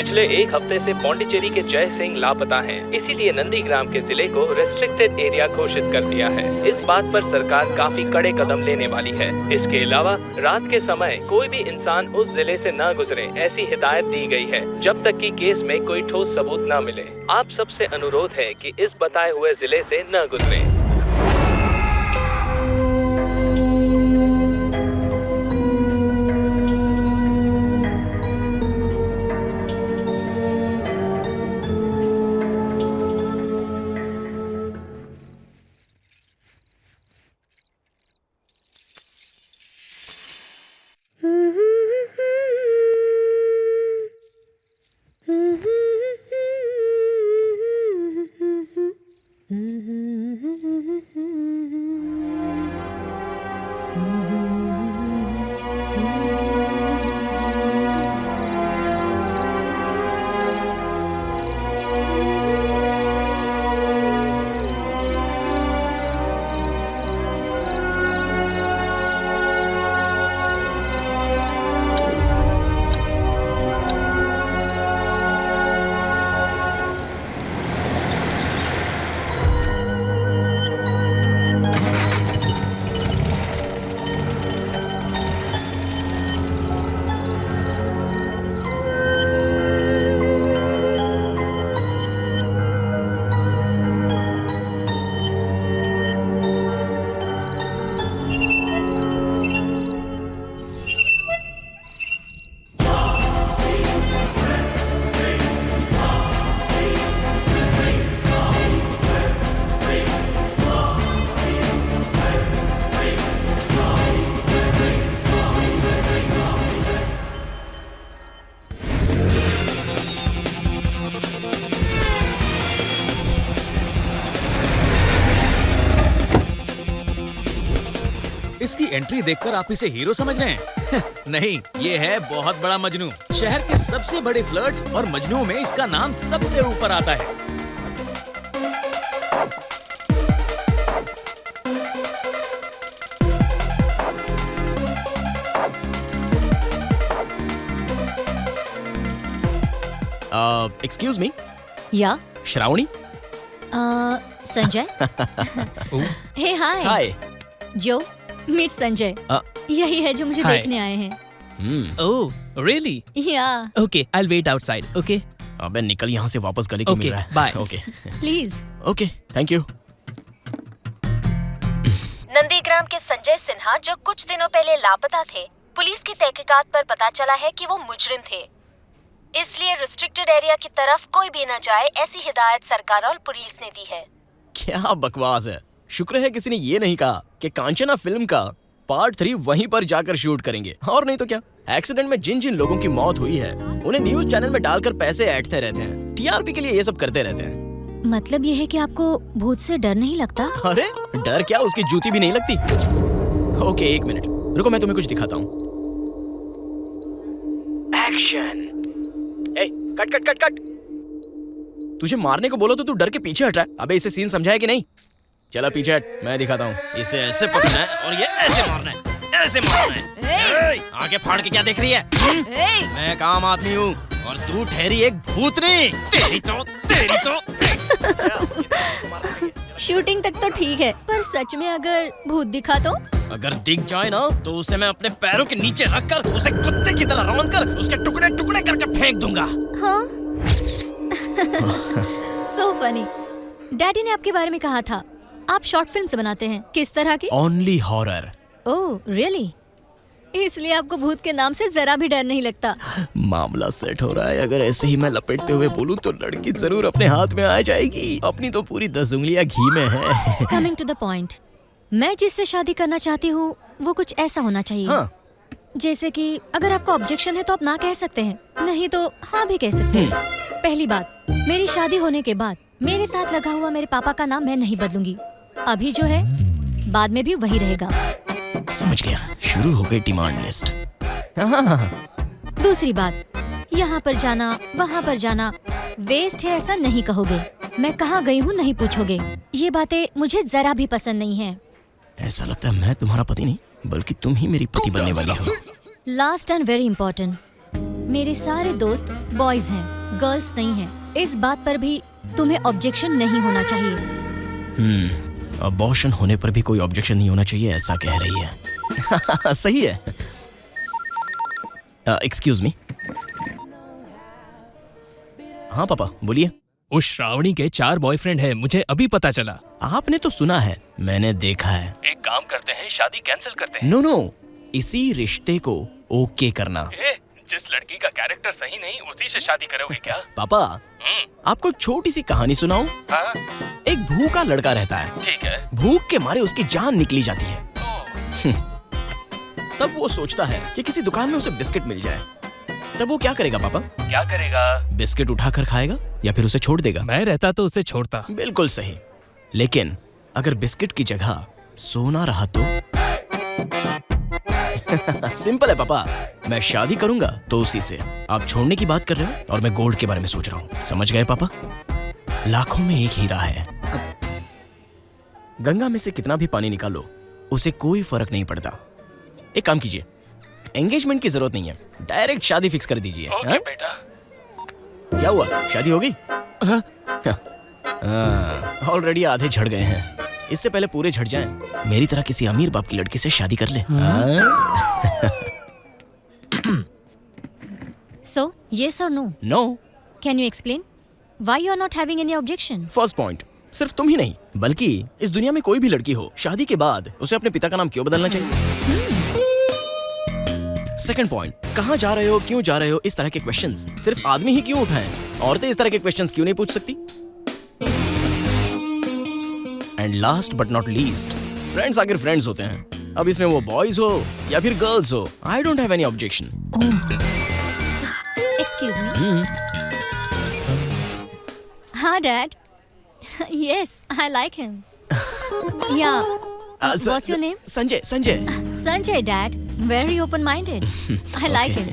पिछले एक हफ्ते से पौंडीचेरी के जय सिंह लापता हैं। इसीलिए नंदीग्राम के जिले को रेस्ट्रिक्टेड एरिया घोषित कर दिया है। इस बात पर सरकार काफी कड़े कदम लेने वाली है। इसके अलावा रात के समय कोई भी इंसान उस जिले से न गुजरे, ऐसी हिदायत दी गई है जब तक कि केस में कोई ठोस सबूत न मिले। आप सबसे अनुरोध है कि इस बताए हुए जिले से न गुजरें। इसकी एंट्री देखकर आप इसे हीरो समझ रहे हैं? नहीं, ये है बहुत बड़ा मजनू। शहर के सबसे बड़े फ्लर्ट्स और मजनू में इसका नाम सबसे ऊपर आता है। Excuse me. या श्रावणी। संजय। हे हाय। हाय। जो मीट संजय। यही है जो मुझे Hi. देखने आए हैं। Oh, really? या Okay, I'll wait outside. Okay. अबे निकल यहाँ से, वापस गली क्यों Okay, मिल रहा है? bye. Okay please. Okay, thank you. Nandigram के संजय सिन्हा जो कुछ दिनों पहले लापता थे, पुलिस की तहकीकात पर पता चला है कि वो मुजरिम थे। इसलिए रिस्ट्रिक्टेड एरिया की तरफ कोई भी न जाए, ऐसी हिदायत सरकार और पुलिस ने दी है। क्या बकवास है। शुक्र है किसी ने ये नहीं कहा कि कांचना फिल्म का पार्ट 3 वहीं पर जाकर शूट करेंगे। और नहीं तो क्या, एक्सीडेंट में जिन जिन लोगों की मौत हुई है उन्हें न्यूज चैनल में डालकर पैसे ऐंठते रहते हैं। टीआरपी के लिए ये सब करते रहते हैं। मतलब ये है कि आपको भूत से डर नहीं लगता? अरे डर क्या, उसकी जूती भी नहीं लगती। ओके, एक मिनट रुको, मैं तुम्हें कुछ दिखाता हूँ। Action. Cut cut cut cut. तुझे मारने को बोलो तो तू डर के पीछे हट रहा है। अबे इसे सीन समझाया कि नहीं? चला पीछे हट, मैं दिखाता हूँ। इसे ऐसे पकड़ना है और ये ऐसे मारना है, ऐसे मारना है। आगे फाड़ के क्या देख रही है? मैं काम आदमी हूँ और तू ठहरी एक भूतनी। तेरी तो शूटिंग तक तो ठीक है, पर सच में अगर भूत दिखा तो? अगर दिख जाए ना तो उसे मैं अपने पैरों के नीचे रखकर उसे कुत्ते की तरह रौंद कर उसके टुकड़े टुकड़े करके फेंक दूंगा। हाँ। So funny. डैडी ने आपके बारे में कहा था आप शॉर्ट फिल्म्स बनाते हैं। किस तरह की? Only horror. Oh really? इसलिए आपको भूत के नाम से जरा भी डर नहीं लगता? मामला सेट हो रहा है। अगर ऐसे ही मैं लपेटते हुए बोलूं तो लड़की जरूर अपने हाथ में आ जाएगी। अपनी तो पूरी 10 उंगलियां घी में है। कमिंग टू द पॉइंट, मैं जिससे शादी करना चाहती हूँ वो कुछ ऐसा होना चाहिए। हाँ। जैसे कि अगर आपको ऑब्जेक्शन है तो आप ना कह सकते हैं, नहीं तो हाँ भी कह सकते हैं। पहली बात, मेरी शादी होने के बाद मेरे साथ लगा हुआ मेरे पापा का नाम मैं नहीं बदलूंगी। अभी जो है बाद में भी वही रहेगा। समझ गया, शुरू हो गई डिमांड लिस्ट। दूसरी बात, यहाँ पर जाना वहाँ पर जाना वेस्ट है ऐसा नहीं कहोगे। मैं कहाँ गई हूँ नहीं पूछोगे। ये बातें मुझे जरा भी पसंद नहीं है। ऐसा लगता है मैं तुम्हारा पति नहीं बल्कि तुम ही मेरी पति बनने वाली हो। लास्ट एंड वेरी इंपॉर्टेंट, मेरे सारे दोस्त बॉयज हैं, गर्ल्स नहीं हैं। इस बात पर भी तुम्हें ऑब्जेक्शन नहीं होना चाहिए। अबॉर्शन होने पर भी कोई ऑब्जेक्शन नहीं होना चाहिए, ऐसा कह रही है। सही है। Excuse me. हाँ पापा बोलिए। उस श्रावणी के 4 बॉयफ्रेंड है, मुझे अभी पता चला। आपने तो सुना है, मैंने देखा है। एक काम करते हैं, शादी कैंसिल करते हैं। नो नो, इसी रिश्ते को ओके करना। जिस लड़की का कैरेक्टर सही नहीं, उसी से शादी करोगे क्या? पापा आपको एक छोटी सी कहानी सुनाऊं? हाँ? एक भूखा लड़का रहता है। ठीक है। भूख के मारे उसकी जान निकली जाती है। तब वो सोचता है कि किसी दुकान में उसे बिस्किट मिल जाए। तब वो क्या करेगा पापा? क्या करेगा? बिस्किट उठाकर खाएगा या फिर उसे छोड़ देगा? मैं रहता तो उसे छोड़ता। बिल्कुल सही। लेकिन अगर बिस्किट की जगह सोना रहा तो? सिंपल है पापा, मैं शादी करूंगा तो उसी से। आप छोड़ने की बात कर रहे हो और मैं गोल्ड के बारे में सोच रहा हूँ। समझ गए पापा? लाखों में एक हीरा है। गंगा में से कितना भी पानी निकालो, उसे कोई फर्क नहीं पड़ता। एक काम कीजिए, एंगेजमेंट की जरूरत नहीं है, डायरेक्ट शादी फिक्स कर दीजिए। ओके बेटा। क्या हुआ, शादी हो गई? ऑलरेडी आधे झड़ गए हैं, इससे पहले पूरे झड़ जाएं। मेरी तरह किसी अमीर बाप की लड़की से शादी कर ले। So, yes or no? No. Can you explain why you are not having any objection? First point, सिर्फ तुम ही नहीं बल्कि इस दुनिया में कोई भी लड़की हो, शादी के बाद उसे अपने पिता का नाम क्यों बदलना चाहिए? सेकंड पॉइंट, कहाँ जा रहे हो, क्यों जा रहे हो, इस तरह के क्वेश्चंस सिर्फ आदमी ही क्यों उठाएं? औरतें इस तरह के क्वेश्चंस क्यों नहीं पूछ सकती? And last but not least, friends आखिर फ्रेंड्स होते हैं। अब इसमें वो बॉयज हो या फिर गर्ल्स हो, I don't have any objection. Excuse me. हाँ Dad. Yes, I like him. Yeah. What's your name? Sanjay. Sanjay. Sanjay, Dad. Very open-minded. I like him.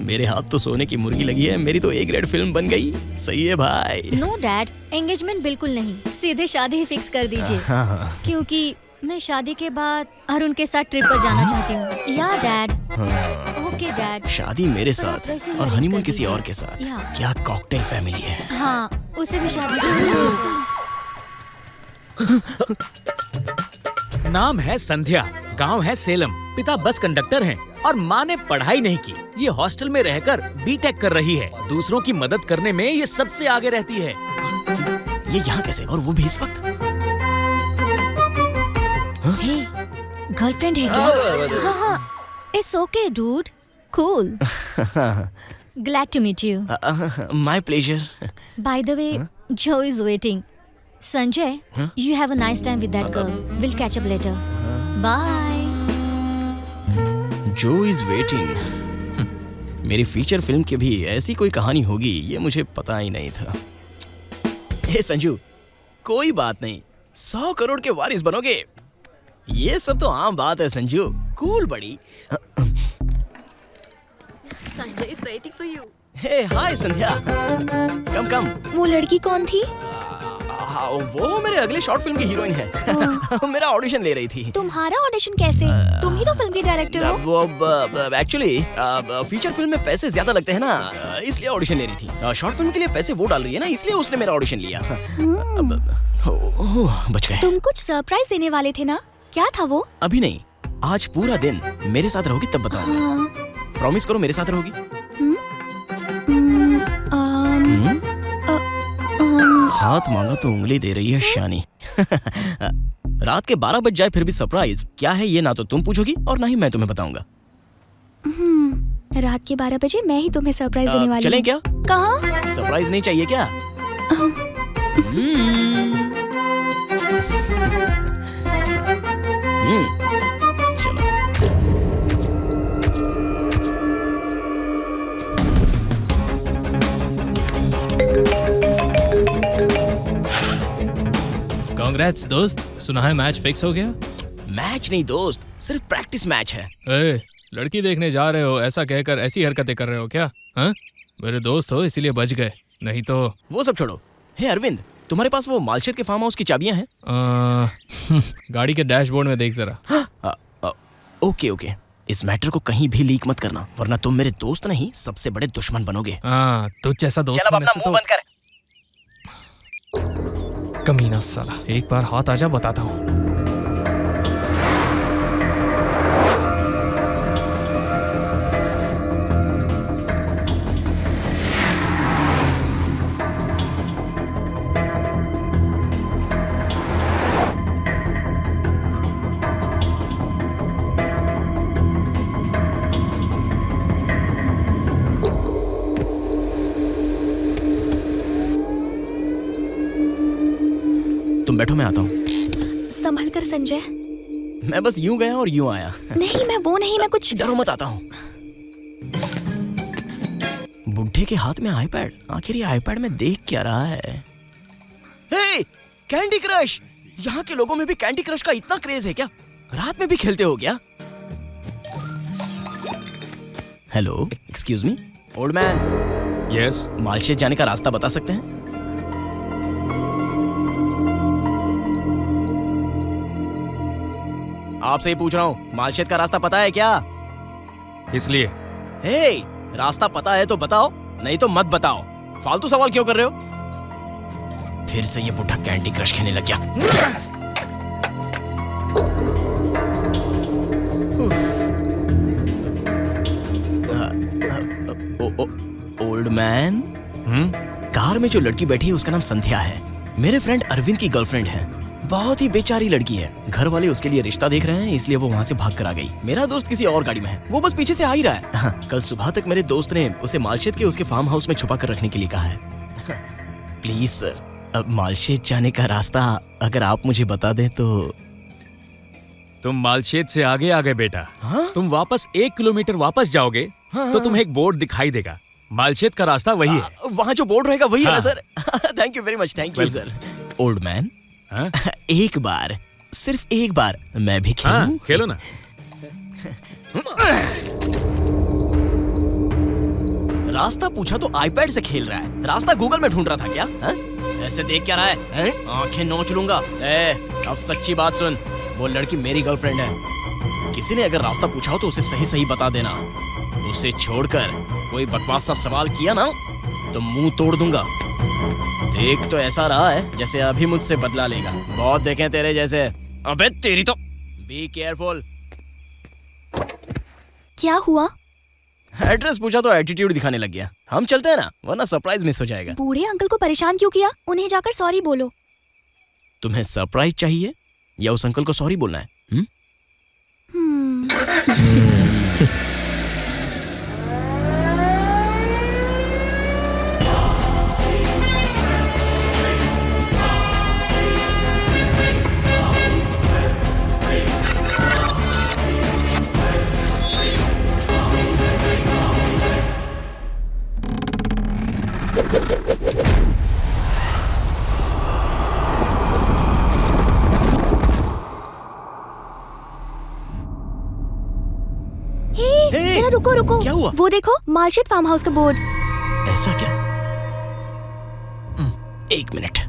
मेरे हाथ तो सोने की मुर्गी लगी है, मेरी तो A ग्रेड फिल्म बन गई। सही है भाई। No, Dad. Engagement बिल्कुल नहीं, सीधे शादी ही फिक्स कर दीजिए। क्योंकि मैं शादी के बाद अरुण के साथ ट्रिप पर जाना चाहती हूँ। या डैड। Okay dad. शादी मेरे साथ वैसे ही और arrange हनीमून कर किसी दीजिए। और के साथ। या। क्या कॉकटेल फैमिली है। हाँ, उसे भी शादी नाम है संध्या, गांव है सेलम, पिता बस कंडक्टर हैं और माँ ने पढ़ाई नहीं की। ये हॉस्टल में रहकर बीटेक कर रही है। दूसरों की मदद करने में ये सबसे आगे रहती है। ये यहाँ कैसे, और वो भी इस वक्त? हे, गर्लफ्रेंड है क्या? हाँ, it's okay dude, cool. Glad to meet you. My pleasure. By the way, जो is waiting. Sanjay, you have a nice time with that girl. We'll catch up later. Bye. जो इज वेटिंग। मेरी feature film की भी ऐसी कोई कहानी होगी, ये मुझे पता ही नहीं था। हे संजू, कोई बात नहीं, 100 करोड़ के वारिस बनोगे। ये सब तो आम बात है संजू, कूल बड़ी। Sanjay is waiting for you. हे हाय संध्या, कम कम। वो लड़की कौन थी? वो मेरे अगले शॉर्ट फिल्म की हीरोइन है। मेरा ऑडिशन ले रही थी। तुम्हारा ऑडिशन कैसे? तुम ही तो फिल्म के डायरेक्टर हो। वो एक्चुअली फीचर फिल्म में पैसे ज्यादा लगते हैं ना, इसलिए ऑडिशन ले रही थी। शॉर्ट फिल्म के लिए पैसे वो डाल रही है ना, इसलिए उसने मेरा ऑडिशन लिया। बच गए। तुम कुछ सरप्राइज देने वाले थे ना, क्या था वो? अभी नहीं, आज पूरा दिन मेरे साथ रहोगी तब बताऊंगा। प्रॉमिस करो मेरे साथ रहोगी। हाथ मांगा तो उंगली दे रही है शानी। रात के 12 बज जाए फिर भी सरप्राइज क्या है ये ना तो तुम पूछोगी और ना ही मैं तुम्हें बताऊंगा। रात के 12 बजे मैं ही तुम्हें सरप्राइज देने वाली चलें हूँ। क्या? कहाँ? सरप्राइज नहीं चाहिए क्या? चलो। कांग्रेट्स दोस्त, सुना है मैच फिक्स हो गया? मैच नहीं दोस्त, सिर्फ प्रैक्टिस मैच है। ए, लड़की देखने जा रहे हो ऐसा कहकर ऐसी हरकतें कर रहे हो क्या? हाँ? मेरे दोस्त हो इसीलिए बच गए, नहीं तो। वो सब छोड़ो। हे अरविंद, तुम्हारे पास वो मालशेद के फार्म हाउस की चाबियां हैं? गाड़ी के डैशबोर्ड में देख जरा। Okay okay. इस मैटर को कहीं भी लीक मत करना, वरना तुम मेरे दोस्त नहीं सबसे बड़े दुश्मन बनोगे। हाँ, तुझ जैसा दोस्त चल अब होने अपना से मुंह तो बंद कर। कमीना साला, एक बार हाथ आजा बताता हूँ। तुम बैठो, मैं आता हूँ। संभल कर संजय। मैं बस यूं गया और यूं आया। नहीं, मैं वो नहीं, मैं कुछ। डरो मत, आता हूँ। बुढ़े के हाथ में आईपैड, आखिर ये आईपैड में देख क्या रहा है? हे, कैंडी क्रश! यहाँ के लोगों में भी कैंडी क्रश का इतना क्रेज है क्या? रात में भी खेलते हो क्या? Hello, excuse me, old man. Yes. Malshej जाने का रास्ता बता सकते हैं? आपसे ही पूछ रहा हूँ, मालशेज का रास्ता पता है क्या? इसलिए हे, रास्ता पता है तो बताओ, नहीं तो मत बताओ। फालतू सवाल क्यों कर रहे हो? फिर से ये बुढ़ा कैंडी क्रश खेलने लग गया। ओल्ड मैन, कार में जो लड़की बैठी है उसका नाम संध्या है। मेरे फ्रेंड अरविंद की गर्लफ्रेंड है। बहुत ही बेचारी लड़की है। घर वाले उसके लिए रिश्ता देख रहे हैं, इसलिए वो वहाँ से भाग कर आ गई। मेरा दोस्त किसी और गाड़ी में है, वो बस पीछे से आ ही रहा है। हाँ, कल सुबह तक मेरे दोस्त ने उसे मालशेज के उसके फार्म हाउस में छुपा कर रखने के लिए कहा है। प्लीज सर, अब मालशेज जाने का रास्ता अगर आप मुझे बता दें तो। तुम मालशेज से आगे आ गए बेटा। हाँ? तुम वापस 1 किलोमीटर वापस जाओगे तो तुम्हें एक बोर्ड दिखाई देगा। मालशेज का रास्ता वही है। वहाँ जो बोर्ड रहेगा वही है ना हाँ। Sir? Thank you very much, thank you sir. Old man, एक बार, सिर्फ एक बार मैं भी खेलूं? हाँ, खेलो ना। रास्ता पूछा तो आईपैड से खेल रहा है। रास्ता गूगल में ढूंढ रहा था क्या? हा? ऐसे देख क्या रहा है? आंखें नोच लूंगा। अब सच्ची बात सुन, वो लड़की मेरी गर्लफ्रेंड है। किसी ने अगर रास्ता पूछा हो तो उसे सही सही बता देना। उसे छोड़कर कोई बकवास सा सवाल किया ना तो मुंह तोड़ दूंगा। देख तो ऐसा रहा है जैसे अभी मुझसे बदला लेगा। बहुत देखे तेरे जैसे। अबे तेरी तो। Be careful. क्या हुआ? एड्रेस पूछा तो एटीट्यूड दिखाने लग गया। हम चलते हैं ना, वरना सरप्राइज मिस हो जाएगा। बूढ़े अंकल को परेशान क्यों किया? उन्हें जाकर सॉरी बोलो। तुम्हें सरप्राइज चाहिए या उस अंकल को सॉरी बोलना है? जरा रुको रुको। क्या हुआ? वो देखो, मालशेज फार्म हाउस का बोर्ड। ऐसा क्या? एक मिनट।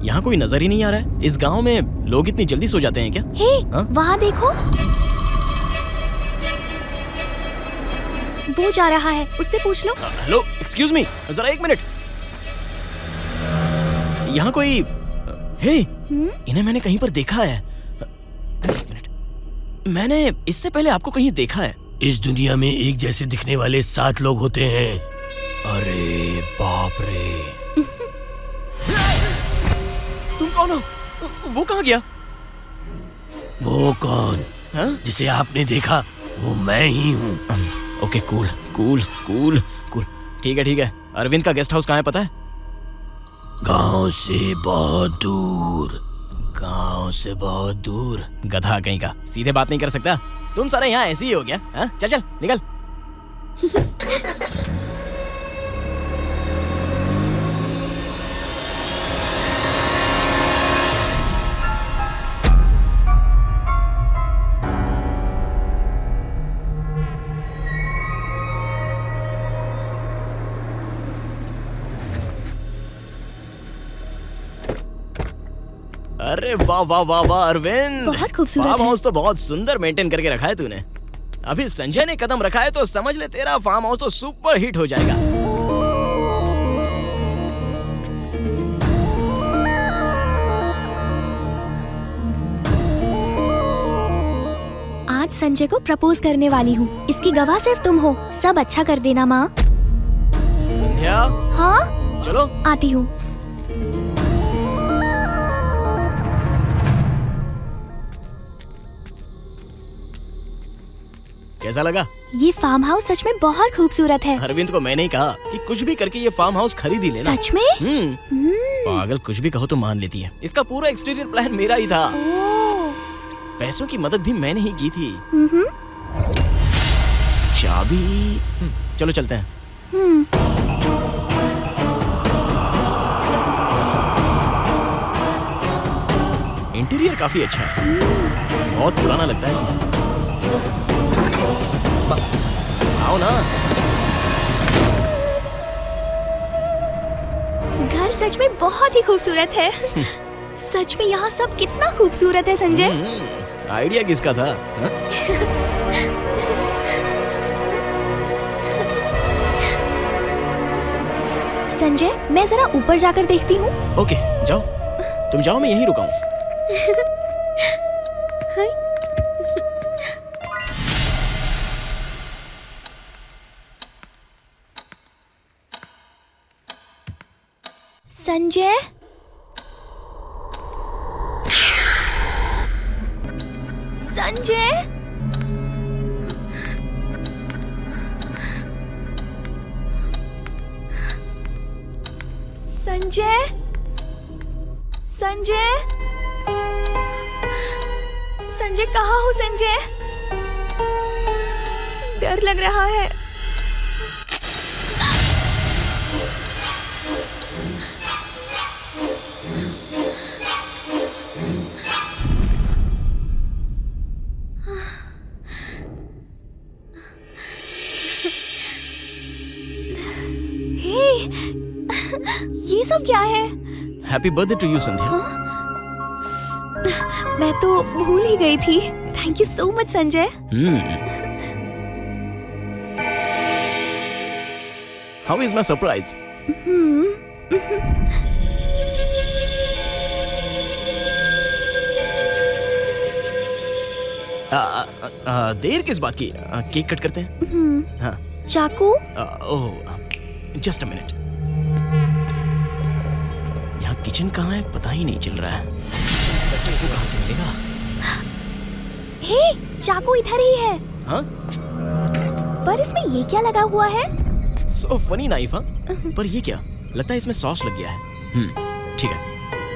यहाँ कोई नजर ही नहीं आ रहा है। इस गांव में लोग इतनी जल्दी सो जाते हैं क्या? हे, हाँ? वहाँ देखो, वो जा रहा है, उससे पूछ लो। हेलो, एक्सक्यूज मी, जरा एक मिनट। यहाँ कोई। हे, इन्हें मैंने कहीं पर देखा है। एक मिनट, मैंने इससे पहले आपको कहीं देखा है। इस दुनिया में एक जैसे दिखने वाले 7 लोग होते हैं। अरे बाप रे। तुम कौन हो? वो कहाँ गया? वो कौन? हाँ? जिसे आपने देखा वो मैं ही हूँ। Okay, cool cool cool cool. ठीक है। अरविंद का गेस्ट हाउस कहाँ है पता है? गांव से बहुत दूर। गांव से बहुत दूर। गधा कहीं का, सीधे बात नहीं कर सकता। तुम सारे यहाँ ऐसे ही हो गया? हाँ? चल चल निकल। अरे वाह वाह वाह वाह अरविंद, बहुत खूबसूरत फार्म है। हाउस तो बहुत सुंदर मेंटेन करके रखा है तूने। अभी संजय ने कदम रखा है तो समझ ले तेरा फार्म हाउस तो सुपर हिट हो जाएगा। आज संजय को प्रपोज करने वाली हूँ। इसकी गवाह सिर्फ तुम हो। सब अच्छा कर देना माँ। संध्या हाँ चलो। आती हूँ। कैसा लगा? ये फार्म हाउस सच में बहुत खूबसूरत है। अरविंद को मैंने ही कहा कि कुछ भी करके ये फार्म हाउस खरीद ही लेना। सच में? पागल, कुछ भी कहो तो मान लेती है। इसका पूरा एक्सटीरियर प्लान मेरा ही था। ओह, पैसों की मदद भी मैंने ही की थी। चाबी, चलो चलते हैं। इंटीरियर काफी अच्छा है, बहुत पुराना लगता है। आओ ना। घर सच में बहुत ही खूबसूरत है। सच में यहाँ सब कितना खूबसूरत है संजय। आइडिया किसका था? हाँ? संजय, मैं जरा ऊपर जाकर देखती हूँ। ओके जाओ, तुम जाओ, मैं यहीं रुका हूँ। संजय, संजय, संजय, संजय, संजय कहाँ हो संजय? डर लग रहा है। ये सब क्या है? Happy birthday to you Sandhya. मैं तो भूल ही गई थी। Thank you so much Sanjay. How is my surprise? देर किस बात की? केक कट करते हैं। हाँ। चाकू? Oh just a minute. यहाँ किचन कहाँ है पता ही नहीं चल रहा है। चाकू कहाँ से मिलेगा? हे, चाकू इधर ही है। हाँ? पर इसमें ये क्या लगा हुआ है? So funny knife. हाँ? पर ये क्या? लगता है इसमें सॉस लग गया है। ठीक है,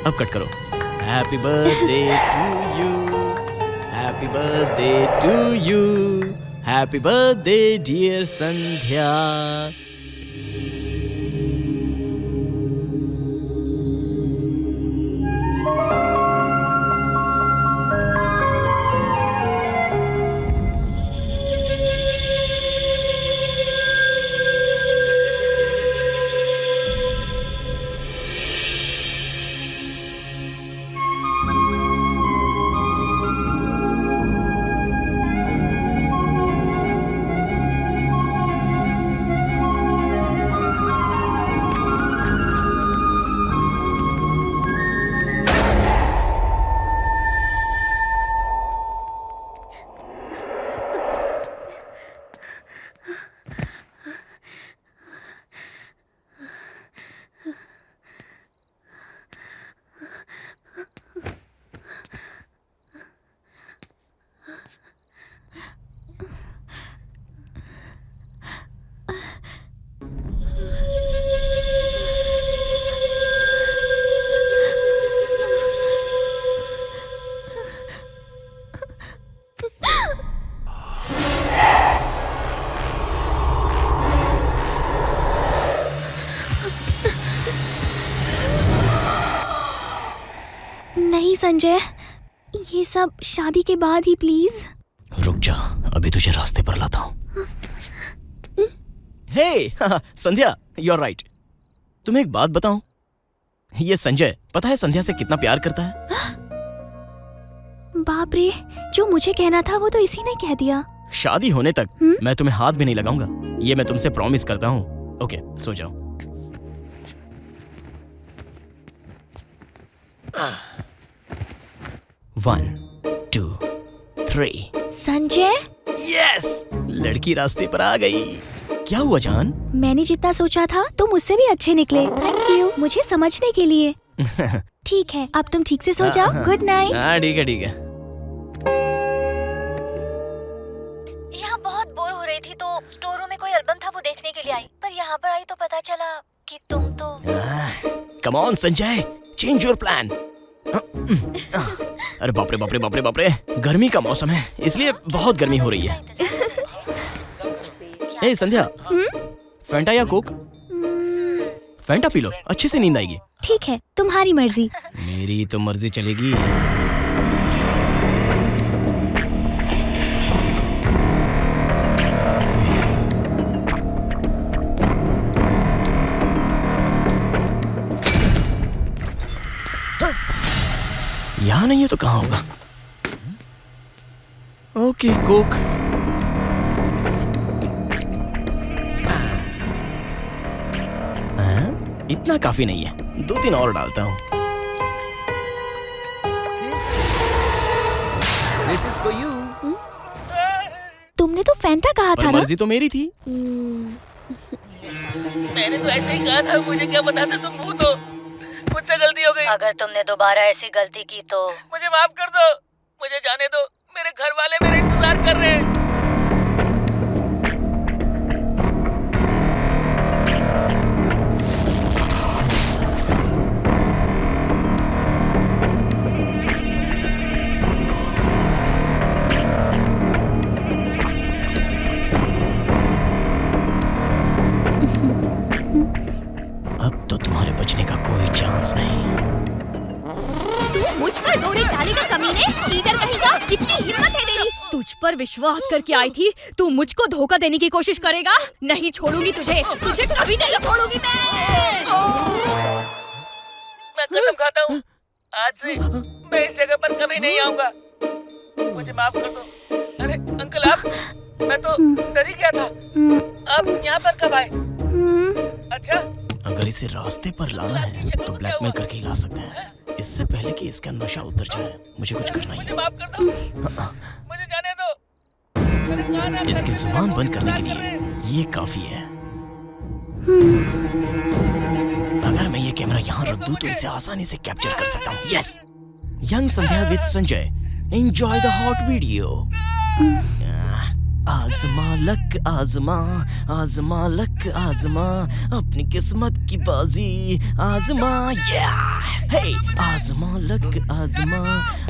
अब कट करो। Happy birthday to you, happy birthday to you, happy birthday dear Sandhya. Sanjay, ये सब शादी के बाद ही प्लीज। रुक जा, अभी तुझे रास्ते पर लाता हूँ। हे संध्या, यू आर राइट। तुम्हें एक बात बताऊं, ये संजय पता है संध्या से कितना प्यार करता है? बाप रे, जो मुझे कहना था वो तो इसी ने कह दिया। शादी होने तक मैं तुम्हें हाथ भी नहीं लगाऊंगा, ये मैं तुमसे प्रॉमिस करता हूँ। ओके, सो जाओ। One, two, three. Sanjay, yes, लड़की रास्ते पर आ गई। क्या हुआ जान? मैंने जितना सोचा था तुम मुझसे भी अच्छे निकले। थैंक यू मुझे समझने के लिए। ठीक है, अब तुम ठीक से सो जाओ। Good night. हाँ ठीक है ठीक है। यहाँ बहुत बोर हो रही थी तो स्टोर रूम में कोई एल्बम था वो देखने के लिए आई, पर यहाँ पर आई तो पता चला कि तुम तो। Come on Sanjay, change your plan. अरे बाप रे बाप रे बाप रे बाप रे, गर्मी का मौसम है इसलिए बहुत गर्मी हो रही है। ए संध्या, फैंटा या कोक? फैंटा पी लो, अच्छे से नींद आएगी। ठीक है, तुम्हारी मर्जी। मेरी तो मर्जी चलेगी। यहाँ नहीं है तो कहाँ होगा? Okay, Coke. इतना काफी नहीं है, 2-3 और डालता हूँ। This is for you. तुमने तो फैंटा कहा था ना? मर्जी तो मेरी थी। मैंने तो ऐसे ही कहा था, मुझे क्या पता था तुम भूत हो। मुझसे गलती हो गई। अगर तुमने दोबारा ऐसी गलती की तो मुझे माफ कर दो, मुझे जाने दो। मेरे घर वाले मेरा इंतजार कर रहे हैं। अब तो तुम्हारे बचने का कोई चांस नहीं। मुझ पर डोरी डालेगा कमीने, चीटर कहेगा। कितनी हिम्मत है तेरी? तुझ पर विश्वास करके आई थी, तू मुझको धोखा देने की कोशिश करेगा? नहीं छोड़ूंगी तुझे, तुझे कभी नहीं छोड़ूंगी मैं कसम खाता हूँ, आज से मैं इस जगह पर कभी नहीं आऊंगा। मुझे माफ कर दो। अरे अंकल आप, मैं तो डर ही गया था। आप यहाँ पर कब आए? अच्छा, अगर इसे रास्ते पर लाना है तो ब्लैकमेल करके ही ला सकते हैं, इससे पहले कि इसका नशा उतर जाए। मुझे कुछ करना ही है। माफ कर दो, मुझे जाने दो। इसकी जुबान बंद करने के लिए ये काफी है। अगर मैं ये कैमरा यहाँ रख दूं तो इसे आसानी से कैप्चर कर सकता हूँ। Yes, young Sandhya with Sanjay, enjoy the hot video. आजमा लक आजमा, आजमा लक आजमा, अपनी किस्मत की बाजी आजमा। हे, आजमा लक आजमा,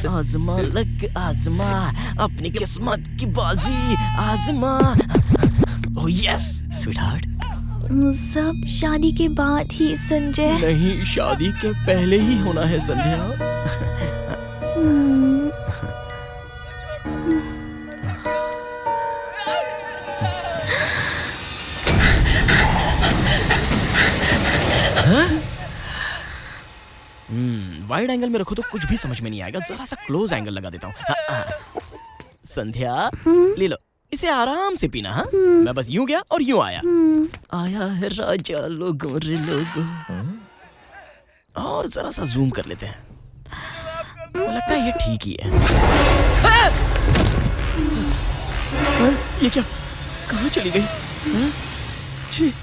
आजमा लक आजमा, अपनी किस्मत की बाजी आजमा। Oh yes sweetheart. सब शादी के बाद ही संजय। नहीं, शादी के पहले ही होना है संध्या। वाइड एंगल में रखो तो कुछ भी समझ में नहीं आएगा, जरा सा क्लोज एंगल लगा देता हूँ। संध्या ले लो, इसे आराम से पीना। हाँ, मैं बस यूं गया और यूं आया। आया है राजा लोगों रे लोगों। और जरा सा जूम कर लेते हैं, लगता है ये ठीक ही है। ये क्या, कहाँ चली गई? छी,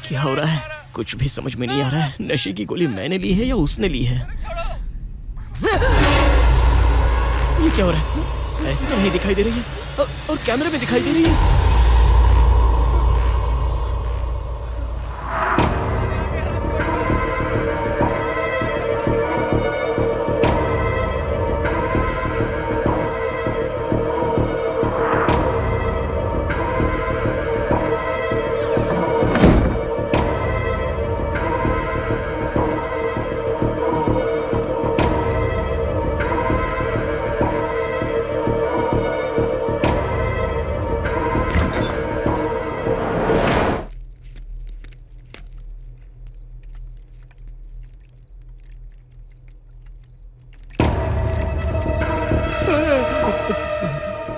क्या हो रहा है? कुछ भी समझ में नहीं आ रहा है। नशे की गोली मैंने ली है या उसने ली है? ये क्या हो रहा है? ऐसे तो नहीं दिखाई दे रही है, और कैमरे में दिखाई दे रही है।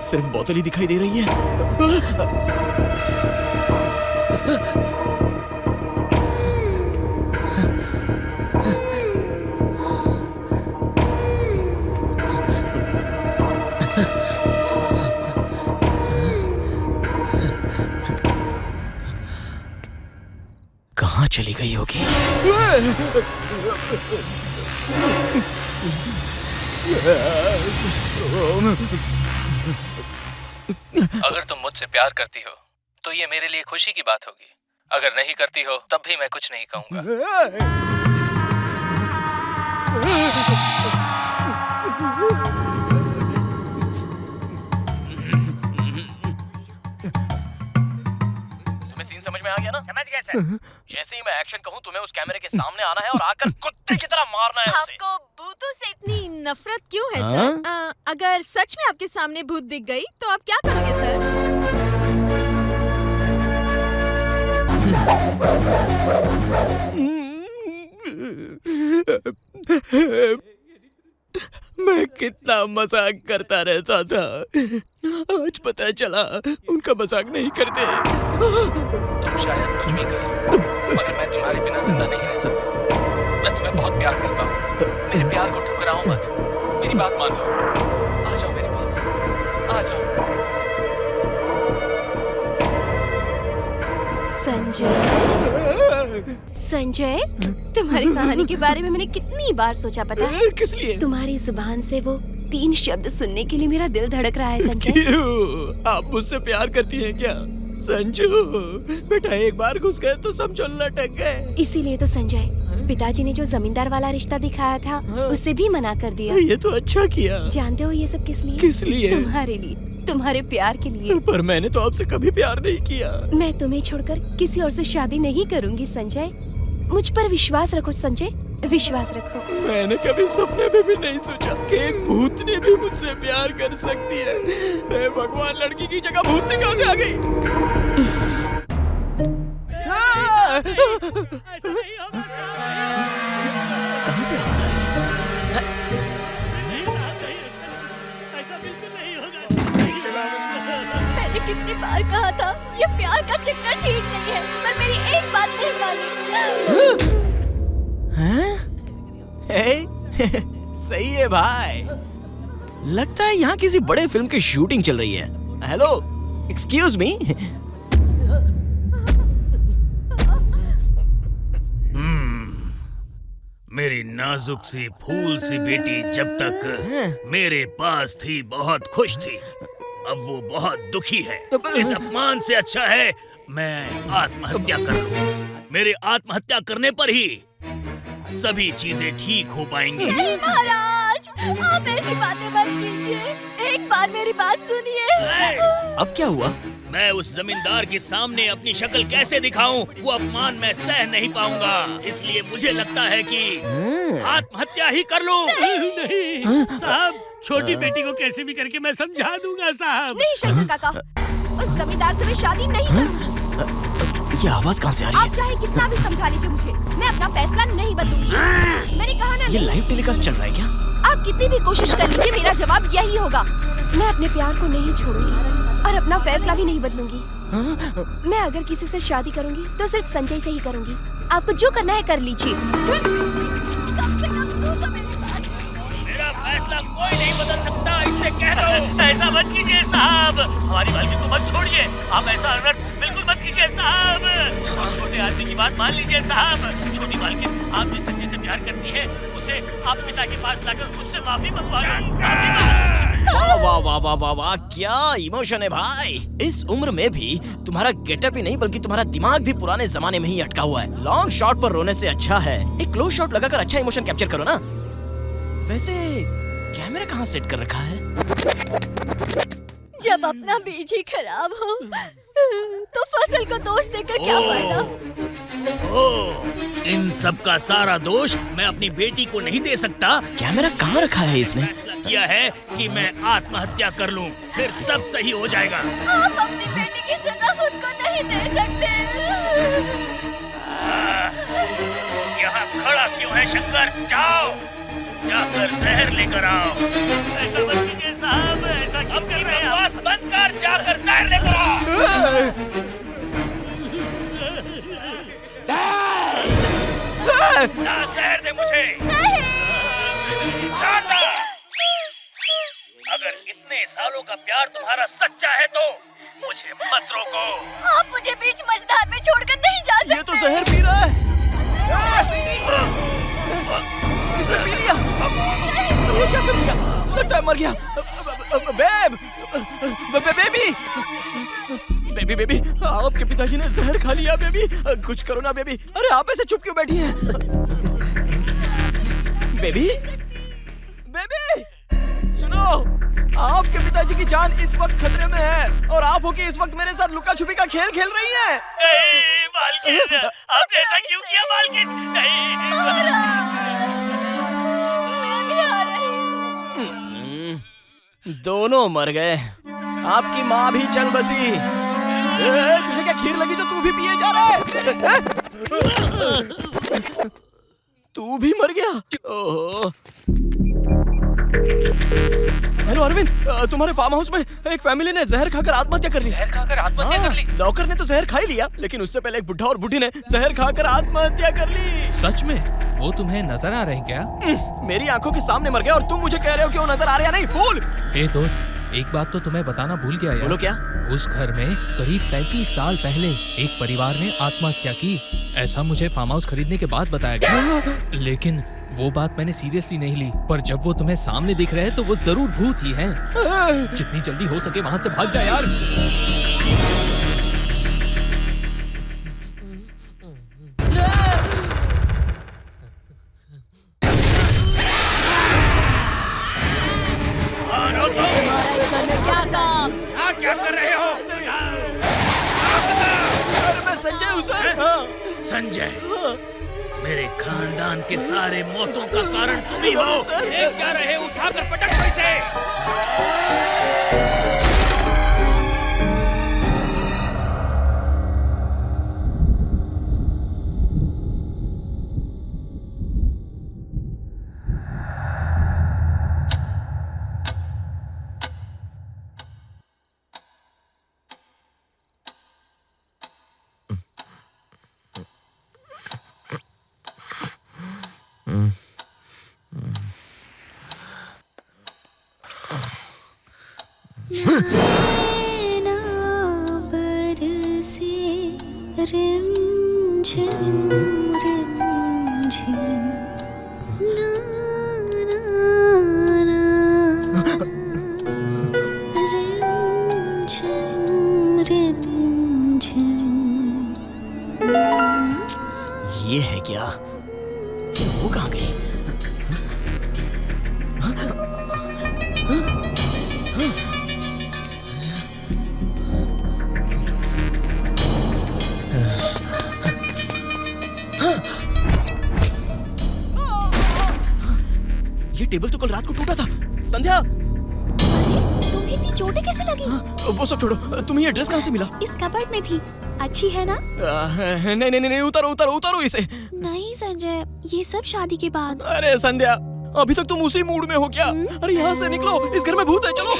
सिर्फ बोतल ही दिखाई दे रही है। कहाँ चली गई होगी? अगर तुम मुझसे प्यार करती हो तो ये मेरे लिए खुशी की बात होगी। अगर नहीं करती हो तब भी मैं कुछ नहीं कहूँगा। तुम्हें सीन समझ में आ गया ना? समझ गया सर। जैसे ही मैं एक्शन कहूँ तुम्हें उस कैमरे के सामने आना है और आकर कुत्ते की तरह मारना है उसे। आपको भूतों से इतनी नफरत क्यों है सर? अगर सच में आपके सामने भूत दिख गई तो आप क्या करोगे सर? मैं कितना मजाक करता रहता था, आज पता चला उनका मजाक नहीं करते। तुम शायद कुछ भी करो, मगर मैं तुम्हारे बिना जिंदा नहीं रह सकता। मैं तुम्हें बहुत प्यार करता हूँ। मेरे प्यार को ठुकराओ मत, मेरी बात मान लो। आ जाओ मेरे पास, आ जाओ। संजय, तुम्हारी कहानी के बारे में मैंने कितनी बार सोचा पता है? किस लिए? तुम्हारी जुबान से वो 3 शब्द सुनने के लिए मेरा दिल धड़क रहा है संजय। क्यों? आप मुझसे प्यार करती हैं क्या? संजू बेटा, एक बार घुस गए तो समझो लटक गए। इसीलिए तो संजय, पिताजी ने जो जमींदार वाला रिश्ता दिखाया था उसे भी मना कर दिया। ये तो अच्छा किया। जानते हो ये सब किस लिए? किस लिए? तुम्हारे लिए, तुम्हारे प्यार के लिए। पर मैंने तो आपसे कभी प्यार नहीं किया। मैं तुम्हें छोड़कर किसी और से शादी नहीं करूंगी संजय। मुझ पर विश्वास रखो संजय, विश्वास रखो। मैंने कभी सपने में भी नहीं सोचा कि एक भूतनी भी मुझसे प्यार कर सकती है। हे भगवान, लड़की की जगह भूतनी कहाँ से आ गई? कहाँ से आवाज आ रही है? मैंने कितनी बार कहा था ये प्यार का चक्कर ठीक नहीं है, पर मेरी एक बात नहीं मानी। सही है भाई, लगता है यहाँ किसी बड़े फिल्म की शूटिंग चल रही है। Hello, excuse me. मेरी नाजुक सी फूल सी बेटी जब तक मेरे पास थी बहुत खुश थी, अब वो बहुत दुखी है। इस अपमान से अच्छा है मैं आत्महत्या कर लूं। मेरे आत्महत्या करने पर ही सभी चीजें ठीक हो पाएंगी। नहीं महाराज, आप ऐसी बातें मत कीजिए। एक बार मेरी बात सुनिए। अब क्या हुआ? मैं उस जमींदार के सामने अपनी शक्ल कैसे दिखाऊं? वो अपमान मैं सह नहीं पाऊंगा। इसलिए मुझे लगता है कि आत्महत्या ही कर लूं। नहीं साहब, छोटी बेटी को कैसे भी करके मैं समझा दूंगा साहब। नहीं शंकर काका, उस जमींदार से मैं शादी नहीं करूंगी। ये आवाज कहाँ से आ रही है? आप चाहे कितना भी समझा लीजिए मुझे, मैं अपना फैसला नहीं बदलूंगी। मैंने कहा ना। ये लाइव टेलीकास्ट चल रहा है क्या? आप कितनी भी कोशिश कर लीजिए, मेरा जवाब यही होगा। मैं अपने प्यार को नहीं छोड़ूंगी और अपना फैसला भी नहीं बदलूंगी। मैं अगर किसी से शादी करूंगी तो सिर्फ संजय से ही करूंगी। आपको जो करना है कर लीजिए। मेरा फैसला कोई नहीं बदल सकता, इससे कह दो। ऐसा मत कीजिए साहब, हमारी मालकिन को मत छोड़िए। आप ऐसा अनर्थ बिल्कुल मत कीजिए साहब। छोटे आदमी की बात मान लीजिए साहब। छोटी मालकिन, आप जिस संजय से प्यार करती है उसे आप पिता के पास लाकर उससे माफी मंगवा लो। वाह वाह वाह वाह वाह वाह, क्या इमोशन है भाई। इस उम्र में भी तुम्हारा गेटअप ही नहीं बल्कि तुम्हारा दिमाग भी पुराने जमाने में ही अटका हुआ है। लॉन्ग शॉट पर रोने से अच्छा है एक क्लोज शॉट लगाकर अच्छा इमोशन कैप्चर करो ना। वैसे कैमरा कहाँ सेट कर रखा है? जब अपना बीज ही खराब हो तो फसल को दोष देकर क्या फायदा? इन सब का सारा दोष मैं अपनी बेटी को नहीं दे सकता। कैमरा कहाँ रखा है इसने? फैसला किया है कि मैं आत्महत्या कर लूं, फिर सब सही हो जाएगा। आप अपनी बेटी की सजा उनको नहीं दे सकते। यहाँ खड़ा क्यों है शंकर? जाओ, जाकर जहर लेकर आओ। ऐसा मत कीजिए साहब, ऐसा अपनी बकवास बंद कर, जाकर जहर लेकर आ। ना जहर दे मुझे। शानदार। अगर इतने सालों का प्यार तुम्हारा सच्चा है तो मुझे मत रोको। आप मुझे बीच मझधार में छोड़कर नहीं जा सकते। ये तो जहर पी रहा है। इसने पी लिया। ये क्या कर दिया? लगता है मर गया। बेबी, आपके पिताजी ने जहर खा लिया। बेबी, कुछ करो ना बेबी। अरे आप ऐसे चुप क्यों बैठी हैं? बेबी, सुनो, आपके पिताजी की जान इस वक्त खतरे में है और आप होके इस वक्त मेरे साथ लुका छुपी का खेल खेल रही हैं। नहीं मालकिन, आपने ऐसा क्यों किया मालकिन? दोनों मर गए। आपकी माँ भी चल बसी। तुझे क्या खीर लगी जो तू भी पिए जा रहा है? तू भी मर गया। ओहो। हेलो अरविंद, तुम्हारे फार्म हाउस में एक फैमिली ने जहर खाकर आत्महत्या कर ली। जहर खाकर आत्महत्या कर ली? नौकर ने तो जहर खा ही लिया, लेकिन उससे पहले एक बुढ़ा और बुढ़ी ने जहर खाकर आत्महत्या कर ली। सच में? वो तुम्हें नजर आ रहे हैं क्या? मेरी आंखों के सामने मर गया और तुम मुझे कह रहे हो कि वो नजर आ रहा नहीं? फूल। ए दोस्त, एक बात तो तुम्हें बताना भूल गया यार। बोलो क्या? उस घर में करीब 35 साल पहले एक परिवार ने आत्महत्या की। ऐसा मुझे फार्म हाउस खरीदने के बाद बताया गया। लेकिन वो बात मैंने सीरियसली नहीं ली। पर जब वो तुम्हें सामने दिख रहे हैं तो वो जरूर भूत ही हैं। जितनी जल्दी हो सके वहाँ से भाग जा यार। क्या कर रहे हो? अरे मैं संजय हूँ सर। संजय, मेरे खानदान के सारे मौतों का कारण तुम ही हो। देख क्या रहे, उठाकर पटक दो इसे। ये है क्या? वो कहाँ गई? ये टेबल तो कल रात को टूटा था। संध्या, तुम्हें इतनी चोटें कैसे लगी? वो सब छोड़ो, तुम्हें ये ड्रेस कहाँ से मिला? इस कबर्ड में थी। अच्छी है ना? नहीं, उतारो इसे। नहीं संजय, ये सब शादी के बाद। अरे संध्या, अभी तक तुम उसी मूड में हो क्या? अरे यहाँ से निकलो, इस घर में भूत है। चलो।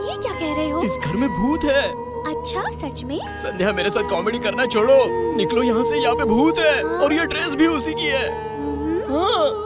ये क्या कह रहे हो? इस घर में भूत है। अच्छा, सच में? संध्या, मेरे साथ कॉमेडी करना छोड़ो, निकलो यहाँ से। यहाँ पे भूत है और ये ड्रेस भी उसी की है। हाँ।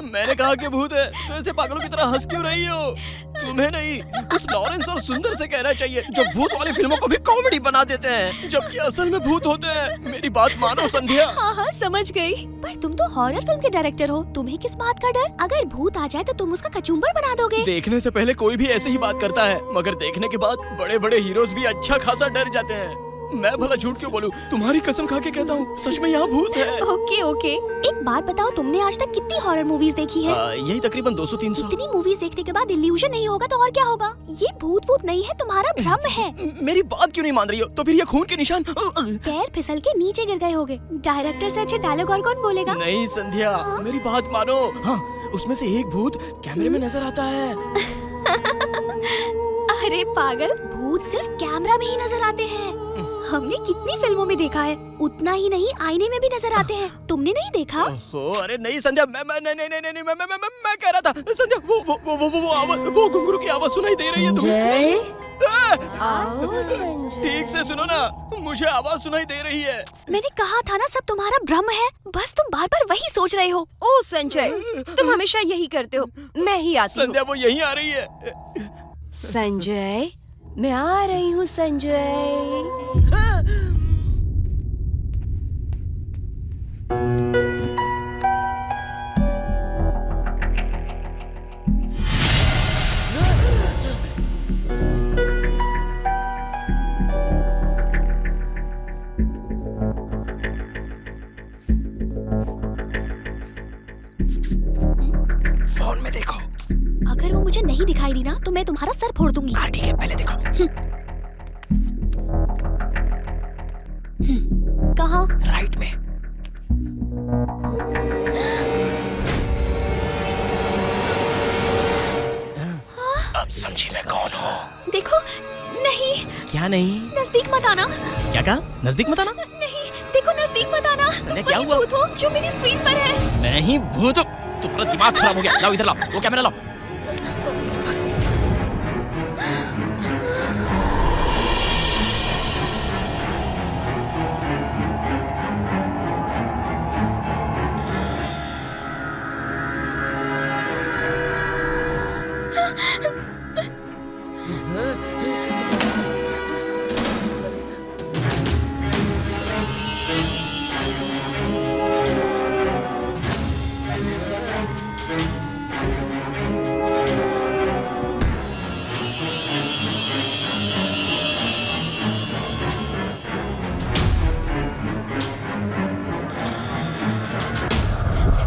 मैंने कहा कि भूत है, तो ऐसे पागलों की तरह हंस क्यों रही हो? तुम्हें नहीं, उस लॉरेंस और सुंदर से कहना चाहिए जो भूत वाली फिल्मों को भी कॉमेडी बना देते हैं, जबकि असल में भूत होते हैं। मेरी बात मानो संध्या। हाँ, समझ गई। पर तुम तो हॉरर फिल्म के डायरेक्टर हो, तुम्हें किस बात का डर? अगर भूत आ जाए तो तुम उसका कचूम्बर बना दोगे। देखने से पहले कोई भी ऐसे ही बात करता है, मगर देखने के बाद बड़े बड़े हीरोज भी अच्छा खासा डर जाते हैं। मैं भला झूठ क्यों बोलूं? तुम्हारी कसम खा के कहता हूँ, सच में यहाँ भूत है। ओके। एक बात बताओ, तुमने आज तक कितनी हॉरर मूवीज देखी है? यही तकरीबन 200-300। इतनी मूवीज देखने के बाद इल्यूजन नहीं होगा तो और क्या होगा? ये भूत नहीं है, तुम्हारा भ्रम है। मेरी बात क्यों नहीं मान रही हो? तो फिर ये खून के निशान? पैर फिसल के नीचे गिर गए होगे। डायरेक्टर से अच्छे डायलॉग और कौन बोलेगा? नहीं संध्या, मेरी बात मानो। हाँ, उसमें से एक भूत कैमरे में नजर आता है। अरे पागल, भूत सिर्फ कैमरा में ही नजर आते हैं। हमने कितनी फिल्मों में देखा है, उतना ही नहीं आईने में भी नजर आते हैं। तुमने नहीं देखा? अरे नहीं संध्या, मैं कह रहा था संध्या, वो आवाज, वो घुंघरू की आवाज सुनाई दे रही है तुम्हें? आओ संजय। ठीक से सुनो ना, मुझे आवाज सुनाई दे रही है। मैंने कहा था ना सब तुम्हारा भ्रम है, बस तुम बार बार वही सोच रहे हो। ओ संजय, तुम हमेशा यही करते हो। मैं ही आती हूँ। संध्या वो यहीं आ रही है। संजय, मैं आ रही हूँ संजय। फोन में देखो। अगर वो मुझे नहीं दिखाई दी ना तो मैं तुम्हारा सर फोड़ दूंगी। हाँ ठीक है, पहले देखो। कहाँ? राइट में। अब समझी मैं कौन हूँ? देखो, नहीं। क्या नहीं? नजदीक मत आना। क्या कहा? नजदीक मत आना? नहीं, देखो नजदीक मत आना। संध्या, तुम क्या वही हुआ? भूत हो जो मेरी स्क्रीन पर है। मैं ही भूत हूँ? तुम्हारा दिमाग खराब हो गया। लाओ इधर, लाओ वो कैमरा लाओ।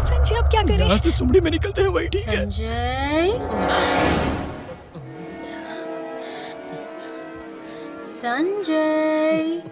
संजय अब क्या करें? यहाँ से सुमड़ी में निकलते हैं, वही ठीक है। संजय, संजय।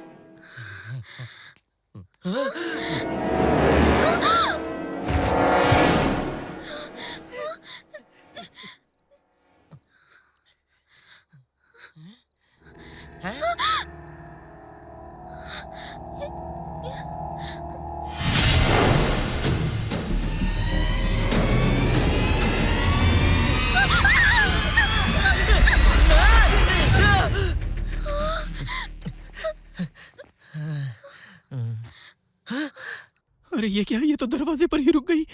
अरे ये क्या? ये तो दरवाजे पर ही रुक गई।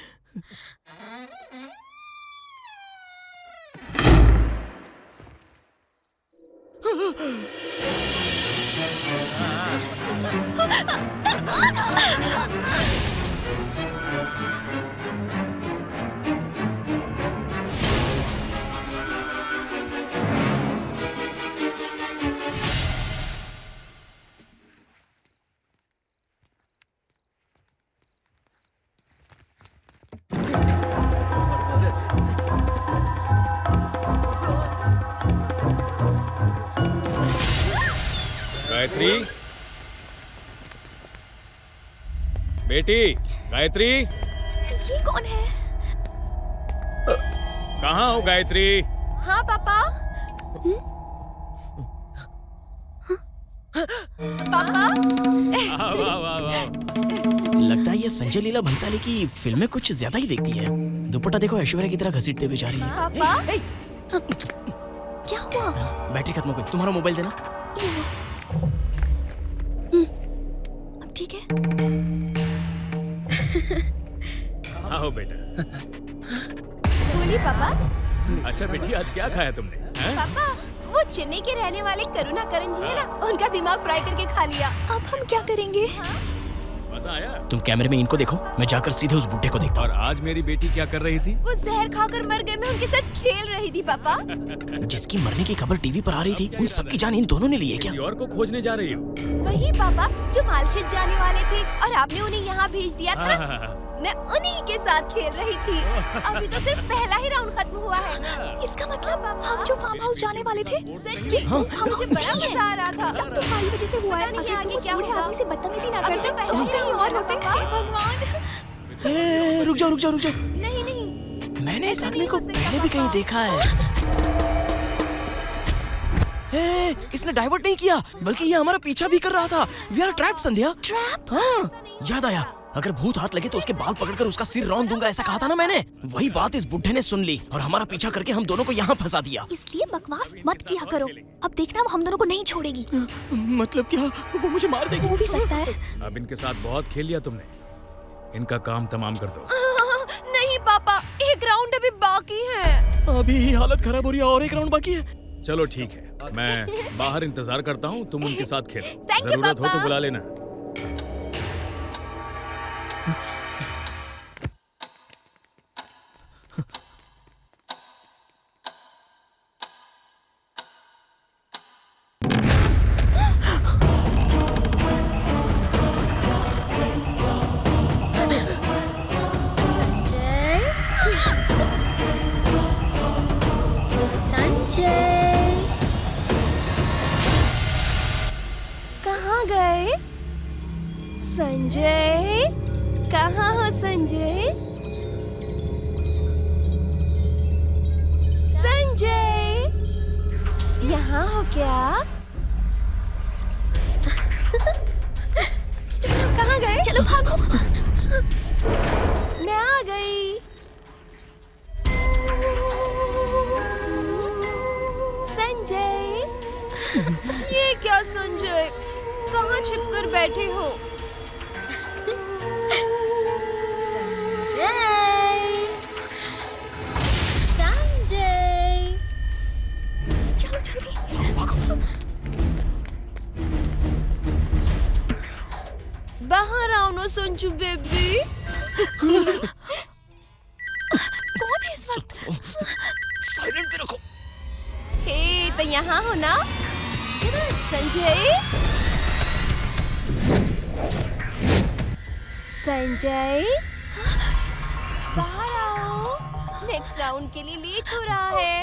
गायत्री, बेटी गायत्री, ये कौन है? कहाँ हो गायत्री? हाँ पापा। पापा। वाह वाह वाह वाह। लगता है ये संजय लीला भंसाली की फिल्में कुछ ज्यादा ही देखती है। दुपट्टा देखो, ऐश्वर्या की तरह घसीटते हुए जा रही है। पापा। क्या हुआ? बैटरी खत्म हो गई। तुम्हारा मोबाइल देना। अब ठीक है। आओ बेटा। बोलिए पापा। अच्छा बेटी, आज क्या खाया तुमने? हैं? पापा, वो चेन्नई के रहने वाले करुणा करन जी है ना, उनका दिमाग फ्राई करके खा लिया। अब हम क्या करेंगे? मजा आया? तुम कैमरे में इनको देखो, मैं जाकर सीधे उस बुड्ढे को देखता और आज मेरी बेटी क्या कर रही थी? वो जहर खाकर मर गए, मैं उनके साथ खेल रही थी पापा। हूँ। जिसकी मरने की खबर टीवी पर आ रही थी, उन सबकी जान इन दोनों ने ली है क्या? किसी और को खोजने जा रही हो? वही पापा जो मालशेज जाने वाले थे और आपने उन्हें यहाँ भेज दिया था ना, मैं उन्हीं के साथ खेल रही थी। अभी तो सिर्फ पहला ही राउंड खत्म हुआ है। इसका मतलब हम जो फार्म हाउस जाने वाले थे, सच में मुझे बड़ा मजा आ रहा था। सब तुम्हारी वजह से हुआ है। पता नहीं अगर आगे तुम उस क्या बूढ़े होगा। आदमी से बदतमीजी ना अभी करते तो तो पहले हम ही कहीं राउंड और खत्म होते। हुआ। हे भगवान। रुक जाओ रुक जाओ रुक जाओ। नहीं नहीं, मैंने इस आदमी को पहले भी कहीं देखा है। इसने डाइवर्ट नहीं किया, बल्कि ये हमारा पीछा भी कर रहा था। We are trap Sandhya. Trap? हाँ, याद आया, अगर भूत हाथ लगे तो उसके बाल पकड़कर उसका सिर रौंद दूंगा, ऐसा कहा था ना मैंने। वही बात इस बुड्ढे ने सुन ली और हमारा पीछा करके हम दोनों को यहाँ फंसा दिया। इसलिए बकवास मत किया करो। अब देखना वो हम दोनों को नहीं छोड़ेगी। मतलब क्या? वो मुझे मार देगी? हो भी सकता है। अब इनके साथ बहुत खेल लिया तुमने, इनका काम तमाम कर दो। नहीं पापा, एक राउंड अभी बाकी है। अभी हालत खराब हो रही है और एक राउंड बाकी है। चलो ठीक है, मैं बाहर इंतजार करता हूँ, तुम उनके साथ खेलो। Thank you, जरूरत हो पापा। तो बुला लेना। संजय, कहाँ गए? संजय, कहाँ हो संजय? संजय, यहाँ हो क्या? कहाँ गए? चलो भागो। मैं आ गई। संजय, ये क्या संजय? कहाँ छिपकर बैठे हो? संजय, संजय, चलो जल्दी। बाहर आओ ना संजू बेबी। कौन है इस वक्त? साइलेंट पे रखो। हे, तो यहाँ हो ना? संजय, संजय, बाहर आओ। नेक्स्ट राउंड के लिए लेट हो रहा है।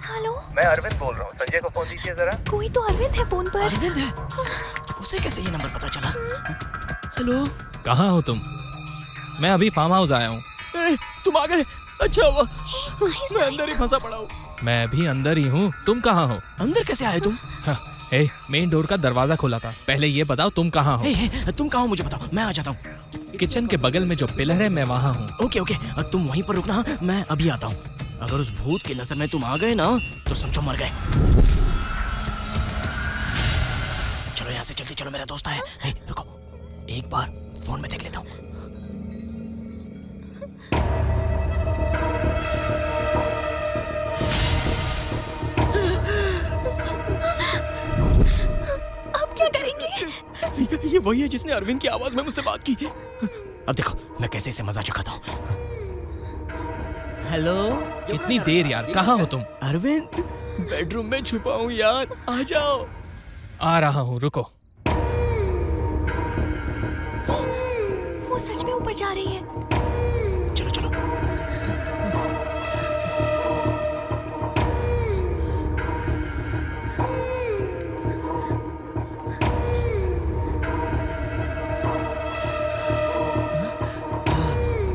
हेलो, मैं अरविंद बोल रहा हूँ, संजय को फोन दीजिए जरा। कोई तो अरविंद है फोन पर। अरविंद है? उसे कैसे ये नंबर पता चला? हेलो, कहाँ हो तुम? मैं अभी फार्म हाउस आया हूँ। तुम आ गए? अच्छा हुआ, मैं अंदर ही फंसा पड़ा हूँ। मैं भी अंदर ही हूँ, तुम कहाँ हो? अंदर कैसे आए तुम? मेन डोर का दरवाजा खुला था। पहले ये बताओ तुम कहाँ हो? तुम कहाँ हो मुझे बताओ, मैं आ जाता हूँ। किचन के बगल में जो पिलर है मैं वहाँ हूँ। ओके ओके, तुम वहीं पर रुकना, मैं अभी आता हूँ। अगर उस भूत की नजर में तुम आ गए ना तो समझो मर गए। चलो यहाँ से जल्दी चलो, मेरा दोस्त है। रुको, एक बार फोन में देख लेता हूँ। अब क्या करेंगे? ये वही है जिसने अरविंद की आवाज में मुझसे बात की। अब देखो मैं कैसे इसे मजा चखाता हूँ। हेलो, कितनी देर यार, कहाँ हो तुम? अरविंद, बेडरूम में छुपा हूँ यार, आ जाओ। आ रहा हूँ, रुको। वो सच में ऊपर जा रही है। चलो चलो।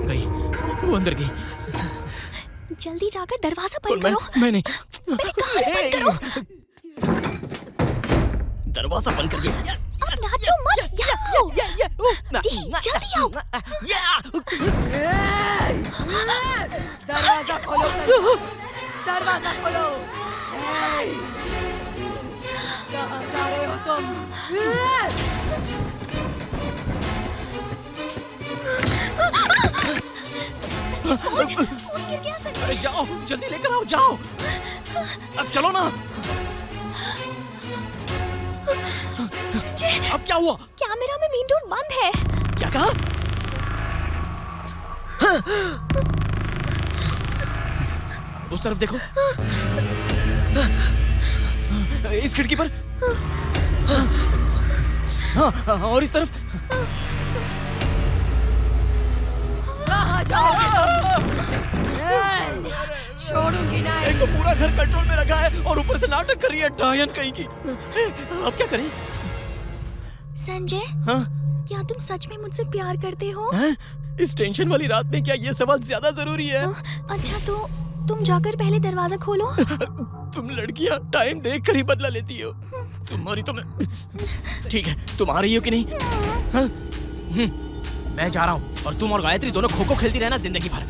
गई, वो अंदर गई। जल्दी जाकर दरवाजा बंद मैं करो। मैंने मैंने कहा ना बंद करो। दरवाजा बंद कर दिया। अब नाचो मत, यहाँ आओ। जल्दी आओ। दरवाजा खोलो, दरवाजा खोलो। कहाँ जा रहे हो तुम? फोन गिर गया संजय। अरे जाओ, जल्दी लेकर आओ, जाओ। अब चलो ना। संजय, अब क्या हुआ? कैमरा में मेन डोर बंद है। क्या कहा? उस तरफ देखो, इस खिड़की पर। हाँ, और इस तरफ। कहाँ जाओगे तुम? छोड़ूंगी नहीं। एक तो पूरा घर कंट्रोल में रखा है और ऊपर से नाटक कर रही है डायन कहीं की। अब क्या करें? संजय, हाँ? क्या तुम सच में मुझसे प्यार करते हो? इस टेंशन वाली रात में क्या ये सवाल ज्यादा जरूरी है? अच्छा तो तुम जाकर पहले दरवाजा खोलो। तुम लड़कियां टाइम देख कर ही बदला लेती हो। तुम्हारी तो मैं ठीक है, तुम आ रही हो कि नहीं? हाँ? मैं जा रहा हूँ और तुम और गायत्री दोनों खो खो खेलती रहना जिंदगी भर।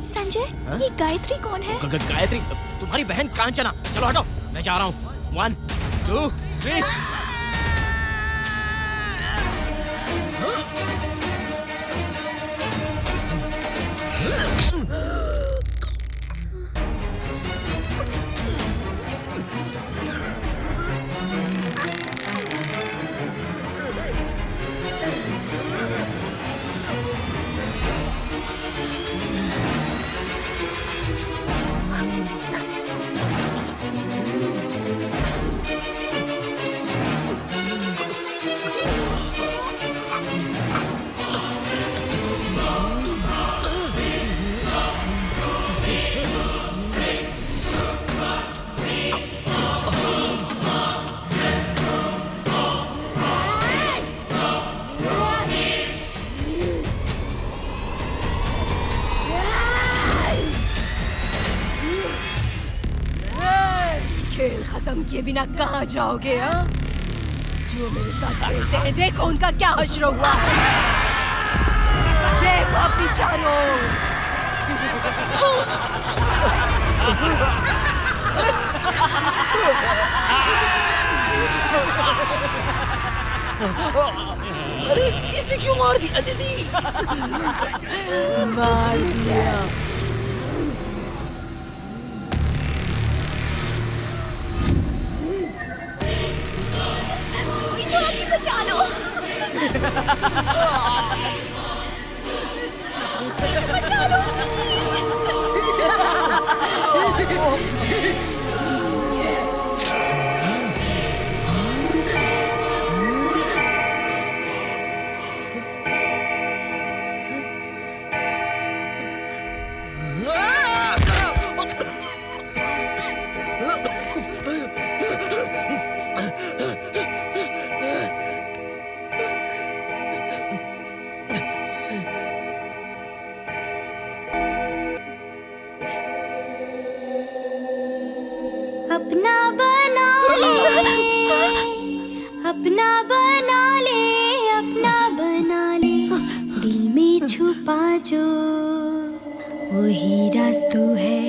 संजय, ये गायत्री कौन है? गायत्री तुम्हारी बहन कांचना। चलो हटो, मैं जा रहा हूँ। 1 2 3। खेल खत्म किए बिना कहाँ जाओगे? हाँ, जो मेरे साथ खेलते हैं देखो उनका क्या हश्र हुआ है। देखो बेचारों। अरे इसे क्यों मार दिया दीदी? मार दिया। बचा लो। बचा लो। अपना बना ले, अपना बना ले, अपना बना ले, दिल में छुपा जो वही राज तू है,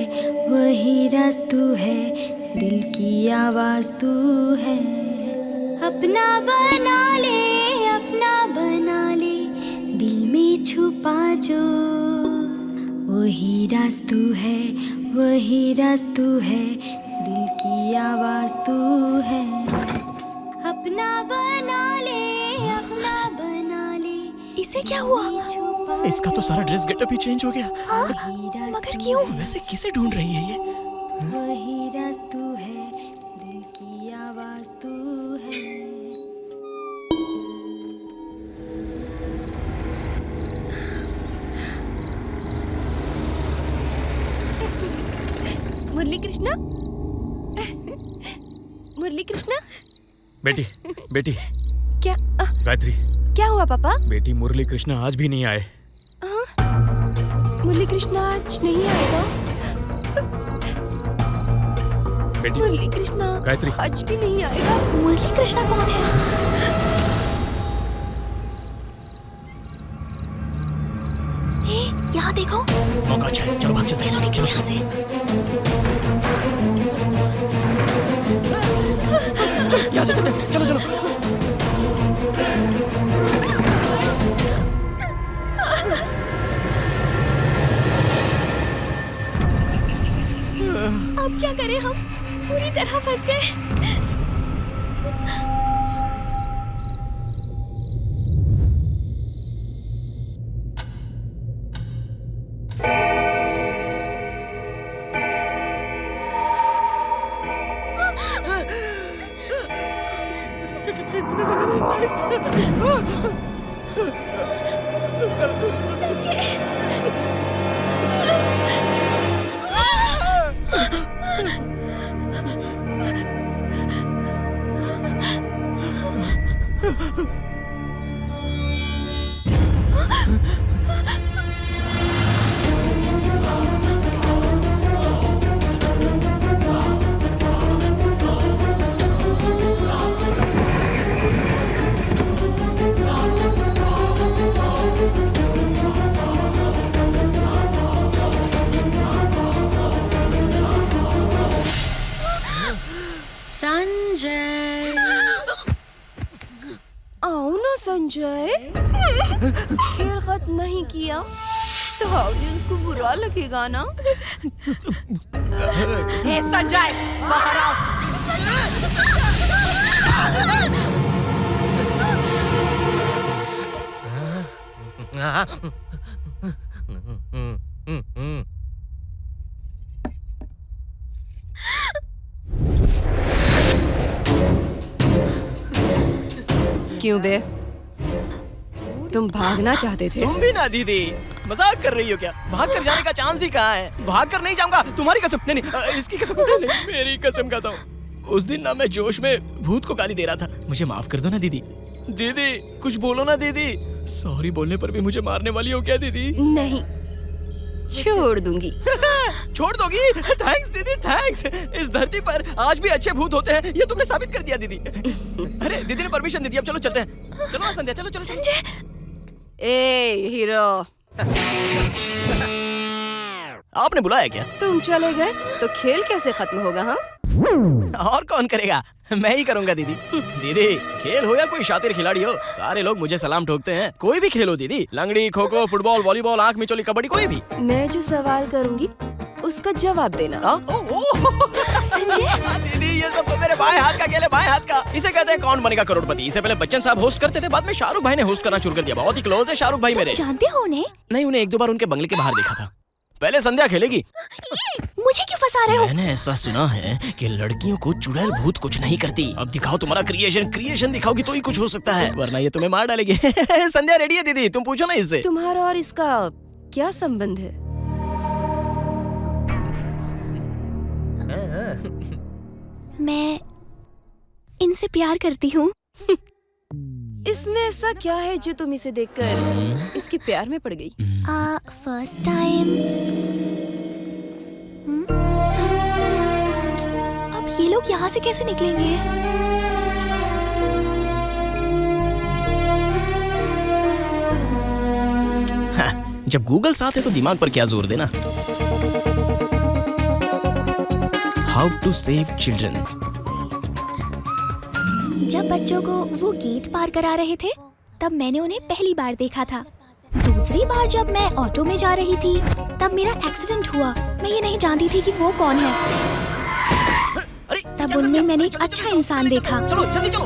वही राज तू है, दिल की आवाज तू है। अपना बना ले, अपना बना ले, दिल में छुपा जो वही राज तू है, वही राज तू है, दिल की आवाज तू है। अपना बना ले, अपना बना ले। इसे क्या हुआ? इसका तो सारा ड्रेस गेटअप ही चेंज हो गया। हाँ? मगर क्यों? वैसे किसे ढूंढ रही है ये? वही राज तू है, दिल की आवाज तू है। मुरली कृष्णा, मुरली कृष्णा। बेटी बेटी क्या गायत्री, क्या हुआ पापा? बेटी मुरली कृष्णा आज भी नहीं आए। मुरली कृष्णा आज नहीं आएगा? बेटी मुरली कृष्णा गायत्री आज भी नहीं आएगा। मुरली कृष्णा कौन है? यहाँ देखो। मौका अच्छा है, चलो भाग चलते हैं। चलो निकलो यहाँ से। यहाँ से चलते हैं, चलो चलो। अब क्या करें हम? पूरी तरह फंस गए। संजय खेल खत्म नहीं किया तो ऑडियंस को बुरा लगेगा ना। ए संजय बाहर आओ। क्यों बे, तुम भागना चाहते थे? तुम भी ना दीदी, मजाक कर रही हो क्या? भाग कर जाने का चांस ही कहाँ है? भाग कर नहीं जाऊंगा, तुम्हारी कसम। नहीं नहीं, इसकी कसम नहीं, मेरी कसम खाता हूँ। उस दिन ना मैं जोश में भूत को गाली दे रहा था। मुझे माफ कर दो ना दीदी। दीदी कुछ बोलो ना दीदी। सॉरी बोलने पर भी मुझे मारने वाली हो क्या दीदी? नहीं, छोड़ दूंगी। छोड़ दोगी? थैंक्स दीदी, थैंक्स। इस धरती पर आज भी अच्छे भूत होते हैं, ये तुमने साबित कर दिया दीदी। अरे दीदी ने परमिशन दे दी, अब चलो चलते हैं। चलो ना संध्या, चलो चलो। संजय, ए हीरो, आपने बुलाया क्या? तुम चले गए तो खेल कैसे खत्म होगा? हाँ, और कौन करेगा? मैं ही करूंगा दीदी। दीदी खेल हो या कोई शातिर खिलाड़ी हो, सारे लोग मुझे सलाम ठोकते हैं। कोई भी खेल हो दीदी, लंगड़ी, खो खो, फुटबॉल, वॉलीबॉल, आंख मिचौली, कबड्डी, कोई भी। मैं जो सवाल करूंगी उसका जवाब देना। संजय दीदी, ये सब तो मेरे बाएं हाथ का खेल है, बाएं हाथ का। इसे कहते हैं कौन बनेगा करोड़पति। इसे पहले बच्चन साहब होस्ट करते थे, बाद में शाहरुख भाई ने होस्ट करना शुरू कर दिया। बहुत ही क्लोज है शाहरुख भाई मेरे। जानते हो उन्हें? नहीं, उन्हें एक दो बार उनके बंगले के बाहर देखा था। पहले संध्या खेलेगी। मुझे क्यों फंसा रहे हो? मैंने ऐसा सुना है कि लड़कियों को चुड़ैल भूत कुछ नहीं करती। अब दिखाओ तुम्हारा क्रिएशन दिखाओगी तो ही कुछ हो सकता है, वरना ये तुम्हें मार डालेगी। संध्या रेडी है दीदी, तुम पूछो ना इससे। तुम्हारा और इसका क्या संबंध है? मैं इनसे प्यार करती हूँ। इसमें ऐसा क्या है जो तुम इसे देखकर इसके प्यार में पड़ गई? First time. अब ये लोग यहाँ से कैसे निकलेंगे? हाँ, जब गूगल साथ है तो दिमाग पर क्या जोर देना। How to save children. जब बच्चों को वो गेट पार करा रहे थे, तब मैंने उन्हें पहली बार देखा था। दूसरी बार जब मैं ऑटो में जा रही थी, तब मेरा एक्सीडेंट हुआ। मैं ये नहीं जानती थी कि वो कौन है। तब उनमें मैंने एक अच्छा इंसान देखा। चलो जल्दी चलो।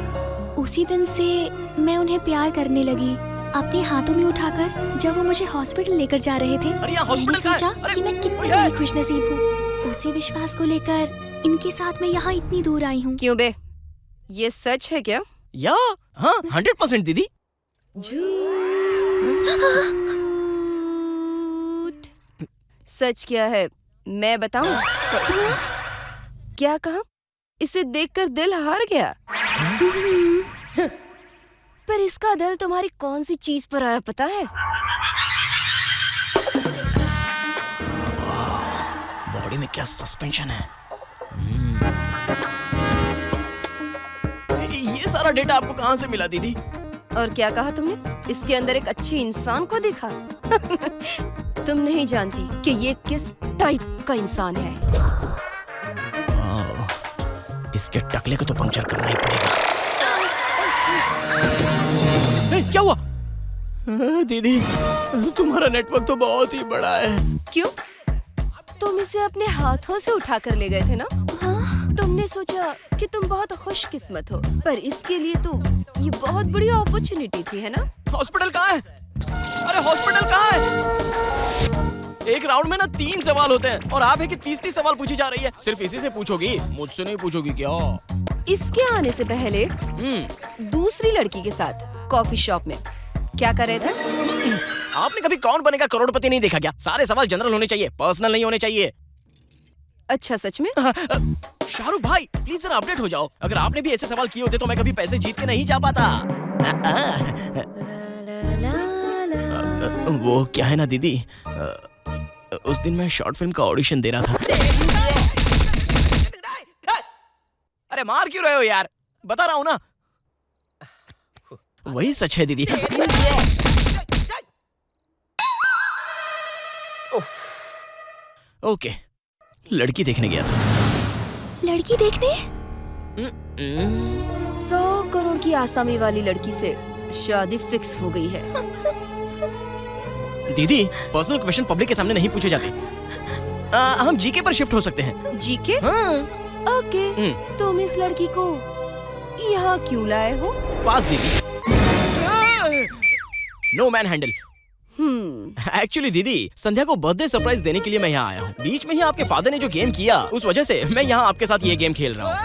उसी दिन से मैं उन्हें प्यार करने लगी, अपने हाथों में उठाकर। जब वो मुझे हॉस्पिटल लेकर जा रहे थे, मैंने सोचा कि मैं कितनी बड़ी खुशनसीब हूँ। उसी विश्वास को लेकर इनके साथ मैं यहाँ इतनी दूर आई हूँ। क्यों बे, ये सच है क्या? या हाँ, 100% दीदी। सच क्या है मैं बताऊं? क्या कहा? इसे देखकर दिल हार गया। पर इसका दिल तुम्हारी कौन सी चीज पर आया पता है? बॉडी में क्या सस्पेंशन है। ये सारा डेटा आपको कहाँ से मिला दीदी? और क्या कहा तुमने? इसके अंदर एक अच्छे इंसान को देखा? तुम नहीं जानती कि ये किस टाइप का इंसान है। इसके टकले को तो पंक्चर करना ही पड़ेगा। क्या हुआ? दीदी तुम्हारा नेटवर्क तो बहुत ही बड़ा है। क्यों? तुम इसे अपने हाथों से उठा कर ले गए थे ना? हाँ? तुमने सोचा कि तुम बहुत खुशकिस्मत हो, पर इसके लिए तो ये बहुत बड़ी अपॉर्चुनिटी थी, है ना? हॉस्पिटल कहाँ है? अरे हॉस्पिटल कहाँ है? एक राउंड में ना 3 सवाल होते हैं और आप है कि 30 सवाल पूछी जा रही है। सिर्फ इसी से पूछोगी, मुझसे नहीं पूछोगी क्या? इसके आने से पहले दूसरी लड़की के साथ कॉफी शॉप में क्या कर रहे थे? आपने कभी कौन बनेगा करोड़पति नहीं देखा क्या? सारे सवाल जनरल होने चाहिए, पर्सनल नहीं होने चाहिए। अच्छा सच में? शाहरुख भाई प्लीज जरा अपडेट हो जाओ। अगर आपने भी ऐसे सवाल किए होते तो मैं कभी पैसे जीत के नहीं जा पाता। वो क्या है ना दीदी, उस दिन मैं शॉर्ट फिल्म का ऑडिशन दे रहा था। अरे मार क्यों रहे हो यार? बता रहा हूँ ना। वही सच है दीदी। ओके, लड़की देखने गया था। लड़की देखने? 100 करोड़ की आसामी वाली लड़की से शादी फिक्स हो गई है। दीदी, पर्सनल क्वेश्चन पब्लिक के सामने नहीं पूछे जाते। हम जीके पर शिफ्ट हो सकते हैं। जीके? हाँ। ओके। तुम इस लड़की को यहाँ क्यों लाए हो? पास दीदी। No man handle. एक्चुअली दीदी, संध्या को बर्थडे सरप्राइज देने के लिए मैं यहाँ आया हूँ। बीच में ही आपके फादर ने जो गेम किया, उस वजह से मैं यहाँ आपके साथ ये गेम खेल रहा हूँ।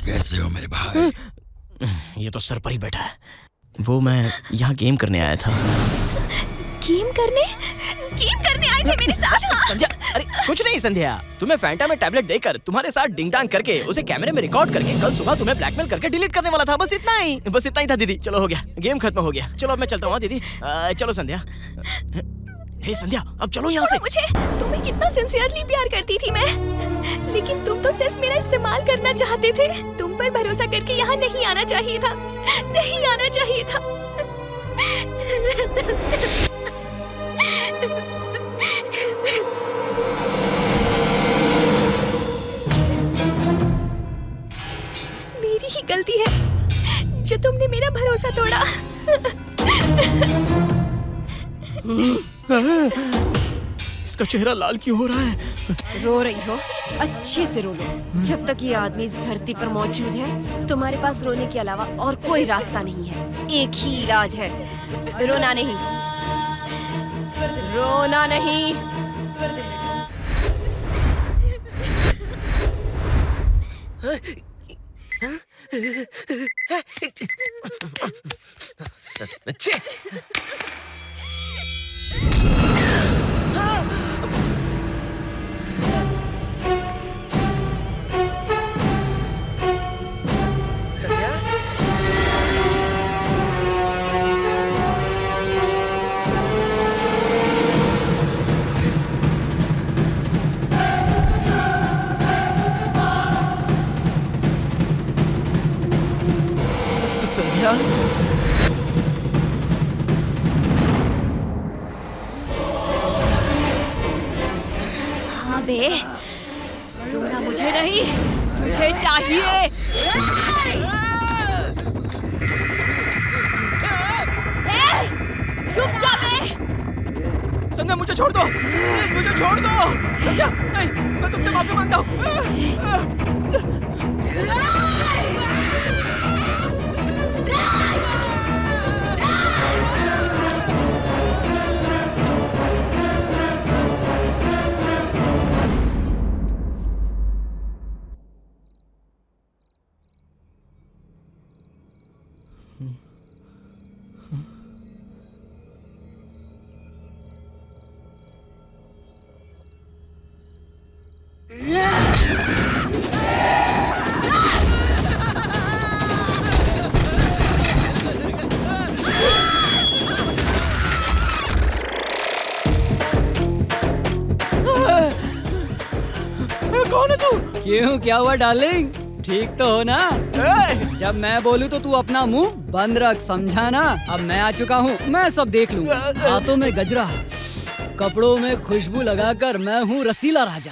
कैसे हो मेरे भाई? ये तो सर पर ही बैठा है। वो मैं यहाँ गेम करने आया था। गेम करने आए थे मेरे साथ? संध्या, अरे कुछ नहीं संध्या, तुम्हें फैंटा में टैबलेट देकर तुम्हारे साथ डिंग डांग करके उसे कैमरे में रिकॉर्ड करके कल सुबह तुम्हें ब्लैकमेल करके डिलीट करने वाला था। बस इतना ही था दीदी। चलो हो गया, गेम खत्म हो गया। चलो अब मैं चलता हूँ दीदी। चलो संध्या। हे संध्या, अब चलो यहाँ से। मुझे तुम्हें कितना सिंसियरली प्यार करती थी मैं, लेकिन तुम तो सिर्फ मेरा इस्तेमाल करना चाहते थे। तुम पर भरोसा करके यहाँ नहीं आना चाहिए था, नहीं आना चाहिए था। मेरी ही गलती है जो तुमने मेरा भरोसा तोड़ा। इसका चेहरा लाल क्यों हो रहा है? रो रही हो? अच्छे से रो लो। जब तक ये आदमी इस धरती पर मौजूद है, तुम्हारे पास रोने के अलावा और कोई रास्ता नहीं है। एक ही इलाज है, रोना नहीं, रोना नहीं। संध्या, हाँ बे, रोना मुझे नहीं, तुझे चाहिए। रुक जा बे। संध्या मुझे छोड़ दो, प्लीज मुझे छोड़ दो। संध्या, नहीं, मैं तुमसे माफी मांगता हूँ। कौन है तू? क्यों, क्या हुआ डार्लिंग? ठीक तो हो ना? जब मैं बोलूँ तो तू अपना मुंह बंद रख, समझा ना? अब मैं आ चुका हूँ, मैं सब देख लूँ। हाथों में गजरा, कपड़ों में खुशबू लगाकर मैं हूँ रसीला राजा।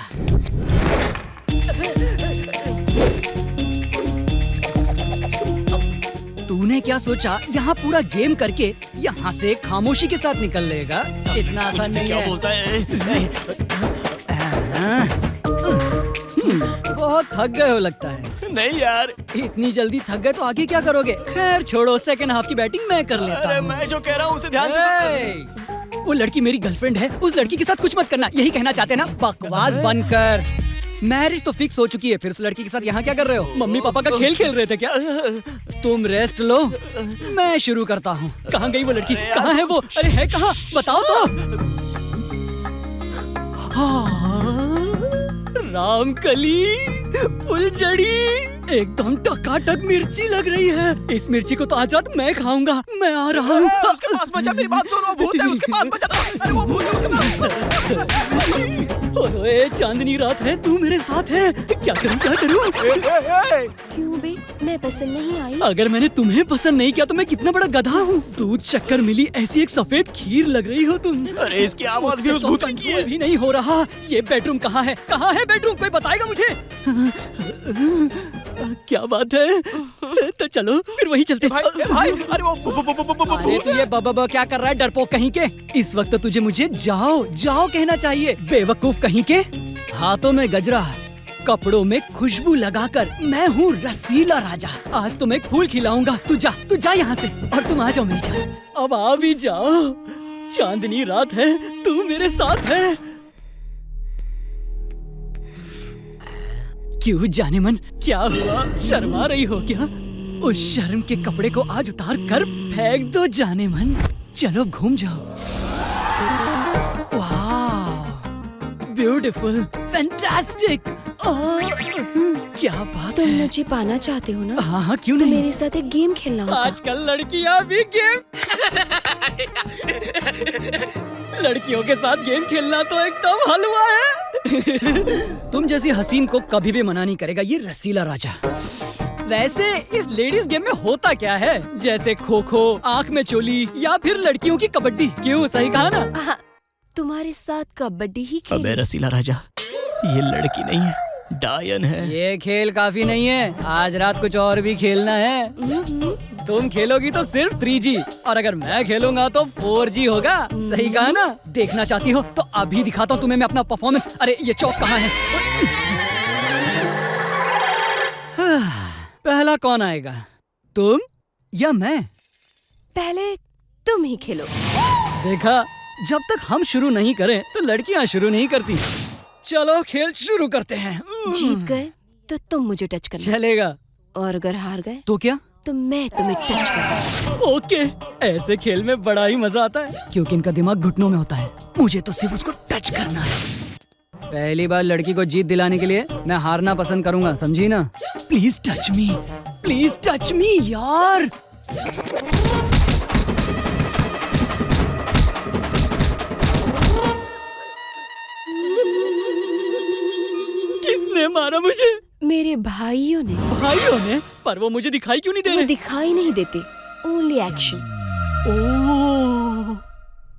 तूने क्या सोचा यहाँ पूरा गेम करके यहाँ से खामोशी के साथ निकल लेगा? इतना आसान नहीं है। क्या बोलता है? बहुत थक गए हो लगता है। नहीं यार, इतनी जल्दी थक गए तो आगे क्या करोगे? खैर छोड़ो, सेकंड हाफ की बैटिंग मैं कर लेता हूँ। मैं जो कह रहा हूँ उसे ध्यान से। वो लड़की मेरी गर्लफ्रेंड है, उस लड़की के साथ कुछ मत करना, यही कहना चाहते हैं ना? बकवास बंद कर। मैरिज तो फिक्स हो चुकी है, फिर उस लड़की के साथ यहाँ क्या कर रहे हो? मम्मी पापा का खेल खेल रहे थे क्या? तुम रेस्ट लो, मैं शुरू करता हूँ। कहाँ गई वो लड़की? कहाँ है वो? अरे है कहाँ? बताओ तो। रामकली, फुलझड़ी, एकदम टकाटक मिर्ची लग रही है। इस मिर्ची को तो आज रात मैं खाऊंगा। मैं आ रहा हूँ। उसके पास बचा, मेरी बात सुनो, वो भूत है उसके पास बचा। अरे वो भूत है उसके पास। ओए चांदनी रात है, तू मेरे साथ है, क्या करूं क्या करूं? क्यों बे, मैं पसंद नहीं आई? अगर मैंने तुम्हें पसंद नहीं किया तो मैं कितना बड़ा गधा हूँ। दूध शक्कर मिली ऐसी एक सफेद खीर लग रही हो तुम। अरे इसकी आवाज भी उस भूत की है। भी नहीं हो रहा। ये बेडरूम कहाँ है? कहाँ है बेडरूम? कोई बताएगा मुझे? क्या बात है? तो चलो फिर वही चलते। भाई अरे वो अरे तू ये बाबा क्या कर रहा है डरपोक कहीं के? इस वक्त तुझे मुझे जाओ जाओ कहना चाहिए, बेवकूफ कहीं के। हाथों में गजरा, कपड़ों में खुशबू लगाकर मैं हूँ रसीला राजा। आज तुम्हें एक फूल खिलाऊंगा। तू जा यहाँ से, और तुम आ जाओ मेरी जान। अब आ भी जाओ, चांदनी रात है, तू मेरे साथ है। क्यों जाने मन, क्या हुआ? शर्मा रही हो क्या? उस शर्म के कपड़े को आज उतार कर फेंक दो जाने मन। चलो घूम जाओ। Beautiful, fantastic. क्या बात तुम है? मुझे पाना चाहते हो ना? हाँ क्यों तो नहीं? मेरे साथ एक गेम खेलना होगा। आजकल लड़कियां भी गेम लड़कियों के साथ गेम खेलना तो एकदम हलवा है। तुम जैसी हसीन को कभी भी मना नहीं करेगा ये रसीला राजा। वैसे इस लेडीज गेम में होता क्या है? जैसे खो खो, आँख में चोली, या फिर लड़कियों की कबड्डी। क्यों, सही कहा ना? तुम्हारे साथ कबड्डी ही खेल। अबे रसीला राजा, ये लड़की नहीं है, डायन है। ये खेल काफी नहीं है, आज रात कुछ और भी खेलना है। तुम खेलोगी तो सिर्फ 3G, और अगर मैं खेलूंगा तो 4G होगा। सही कहा ना? देखना चाहती हो तो अभी दिखाता हूँ तुम्हें मैं अपना परफॉर्मेंस। अरे ये चौक कहाँ है? पहला कौन आएगा, तुम या मैं? पहले तुम ही खेलो। देखा, जब तक हम शुरू नहीं करें तो लड़कियां शुरू नहीं करती। चलो खेल शुरू करते हैं। जीत गए तो तुम मुझे टच करना। चलेगा। और अगर हार गए तो क्या? तो मैं तुम्हें टच करूंगा। ओके, ऐसे खेल में बड़ा ही मजा आता है, क्योंकि इनका दिमाग घुटनों में होता है। मुझे तो सिर्फ उसको टच करना है। पहली बार लड़की को जीत दिलाने के लिए मैं हारना पसंद करूंगा, समझी ना? Please touch me, please touch me यार। किसने मारा मुझे? मेरे भाइयों ने। भाइयों ने? पर वो मुझे दिखाई क्यों नहीं दे रहे? वो दिखाई नहीं देते, ओनली एक्शन। ओह,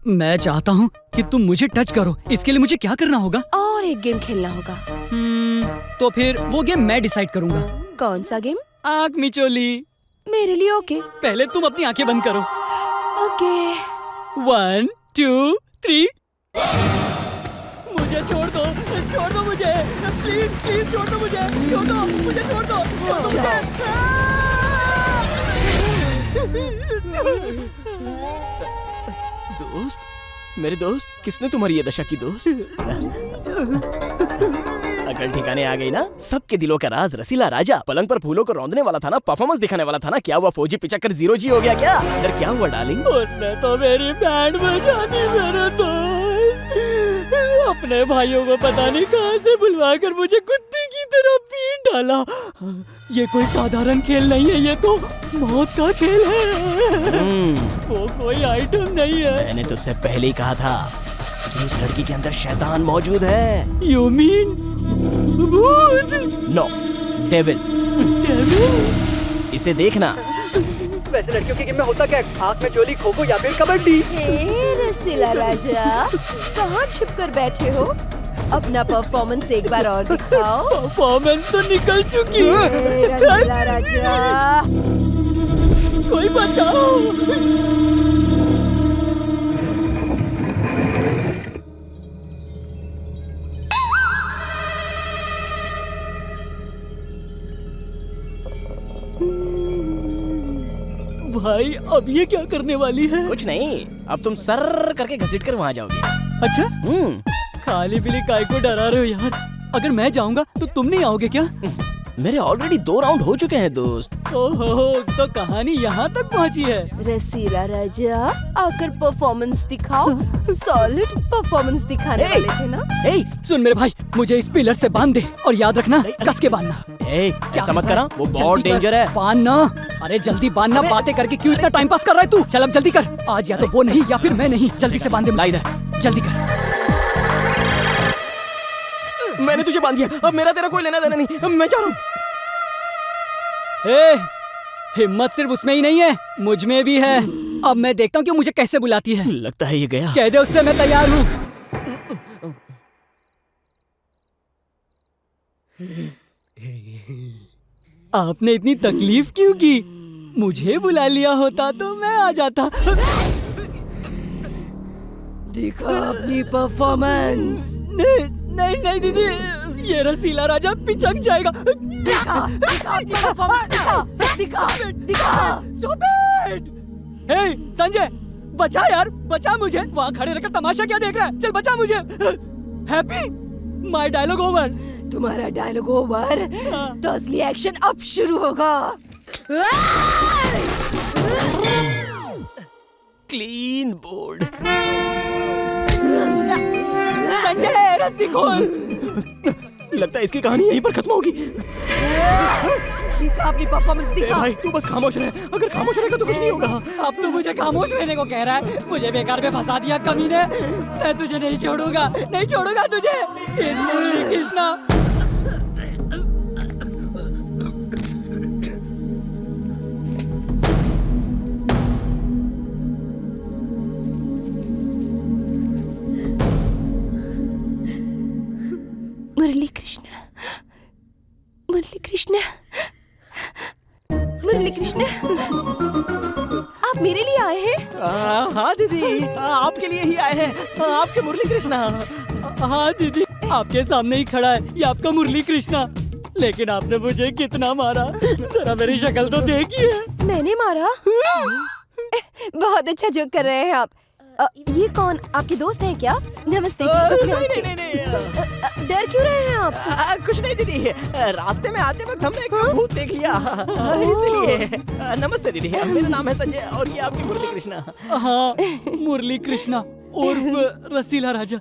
मैं चाहता हूँ कि तुम मुझे टच करो। इसके लिए मुझे क्या करना होगा? और एक गेम खेलना होगा। तो फिर वो गेम मैं डिसाइड करूँगा। कौन सा गेम? आँख मिचोली। मेरे लिए ओके। पहले तुम अपनी आंखें बंद करो। ओके। 1 2 3। मुझे छोड़ दो मुझे, प्लीज प्लीज छोड़ दो मुझे, छोड़ दो मुझे, छोड़ दो मुझे। दोस्त, मेरे दोस्त, किसने तुम्हारी ये दशा की दोस्त? अकल ठिकाने आ गई ना? सबके दिलों का राज रसीला राजा पलंग पर फूलों को रौंदने वाला था ना, परफॉर्मेंस दिखाने वाला था ना। क्या हुआ, 4G पिचक्कर 0G हो गया क्या? अंदर क्या हुआ डार्लिंग? उसने तो मेरी बैंड बजा दी मेरे दोस्त। अपने भाइयों को पता नहीं कहाँ से बुलवा कर मुझे कुत्ते की तरह पीट डाला। ये कोई साधारण खेल नहीं है, ये तो मौत का खेल है। वो कोई आइटम नहीं है। मैंने तुझसे पहले ही कहा था कि उस लड़की के अंदर शैतान मौजूद है। You mean भूत? No, devil. इसे देखना। वैसे लड़कियों की गेम में होता क्या है? आँख में चोली, खो खो या फिर कबड्डी। हे रसीला राजा, कहाँ छिप कर बैठे हो? अपना परफॉर्मेंस एक बार और दिखाओ। परफॉर्मेंस तो निकल चुकी है। रसीला राजा, कोई बचाओ। भाई अब ये क्या करने वाली है? कुछ नहीं, अब तुम सर करके घसीट कर वहाँ जाओगी। अच्छा, खाली पीली काय को डरा रहे हो यार? अगर मैं जाऊंगा तो तुम नहीं आओगे क्या? मेरे ऑलरेडी 2 राउंड हो चुके हैं दोस्त। ओहो, तो कहानी यहाँ तक पहुँची है। रसीला राजा, आकर परफॉर्मेंस दिखाओ। सॉलिड परफॉर्मेंस दिखाने वाले थे ना? सुन मेरे भाई, मुझे इस पिलर से बांध दे, और याद रखना कस के बांधना। ऐसा मत करा, वो बहुत डेंजर है। बांधना। अरे जल्दी बांधना, बातें करके क्यों इतना टाइम पास कर रहा है तू? चल अब जल्दी कर, आज या तो वो नहीं या फिर मैं नहीं। जल्दी से बांध दे, जल्दी कर। मैंने तुझे बांध दिया, अब मेरा तेरा कोई लेना देना नहीं, अब मैं जा रहा हूँ। हिम्मत सिर्फ उसमें ही नहीं है, मुझ में भी है। अब मैं देखता हूँ कि मुझे कैसे बुलाती है। लगता है ये गया। कह दे उससे मैं तैयार हूँ। आपने इतनी तकलीफ क्यों की? मुझे बुला लिया होता तो मैं आ जाता। दिखा अपनी परफॉर्मेंस। नहीं नहीं दीदी, ये रसीला राजा पिचक जाएगा। दिखा दिखा दिखा। Stop it! हे संजय, बचा यार, बचा मुझे। वहाँ खड़े रहकर तमाशा क्या देख रहा है? चल बचा मुझे। Happy, my dialogue over. तुम्हारा डायलॉग ओवर तो असली एक्शन अब शुरू होगा। Clean board. संजय रस्सी खोल। लगता है इसकी कहानी यहीं पर खत्म होगी। दिखा अपनी परफॉर्मेंस दिखा। भाई तू बस खामोश रह, अगर खामोश रहेगा तो कुछ नहीं होगा। अब तो मुझे खामोश रहने को कह रहा है। मुझे बेकार में फंसा दिया कमीने। मैं तुझे नहीं छोड़ूंगा, नहीं छोड़ूंगा तुझे। इस मुरली कृष्णा। मुरली कृष्णा, मुरली कृष्णा, मुरली कृष्णा, आप मेरे लिए आए हैं? हाँ दीदी, आपके लिए ही आए हैं, आपके मुरली कृष्णा। हाँ दीदी, आपके सामने ही खड़ा है ये आपका मुरली कृष्णा। लेकिन आपने मुझे कितना मारा, जरा मेरी शक्ल तो देखिए। मैंने मारा? बहुत अच्छा जोक कर रहे हैं आप। ये कौन, आपके दोस्त हैं क्या? नमस्ते जी। नहीं। डर क्यों रहे हैं आप? कुछ नहीं दीदी, रास्ते में आते वक्त हमने एक भूत देख लिया, इसलिए। नमस्ते दीदी, मेरा नाम है संजय और ये आपकी मुरली कृष्णा। हाँ, मुरली कृष्णा उर्फ रसीला राजा।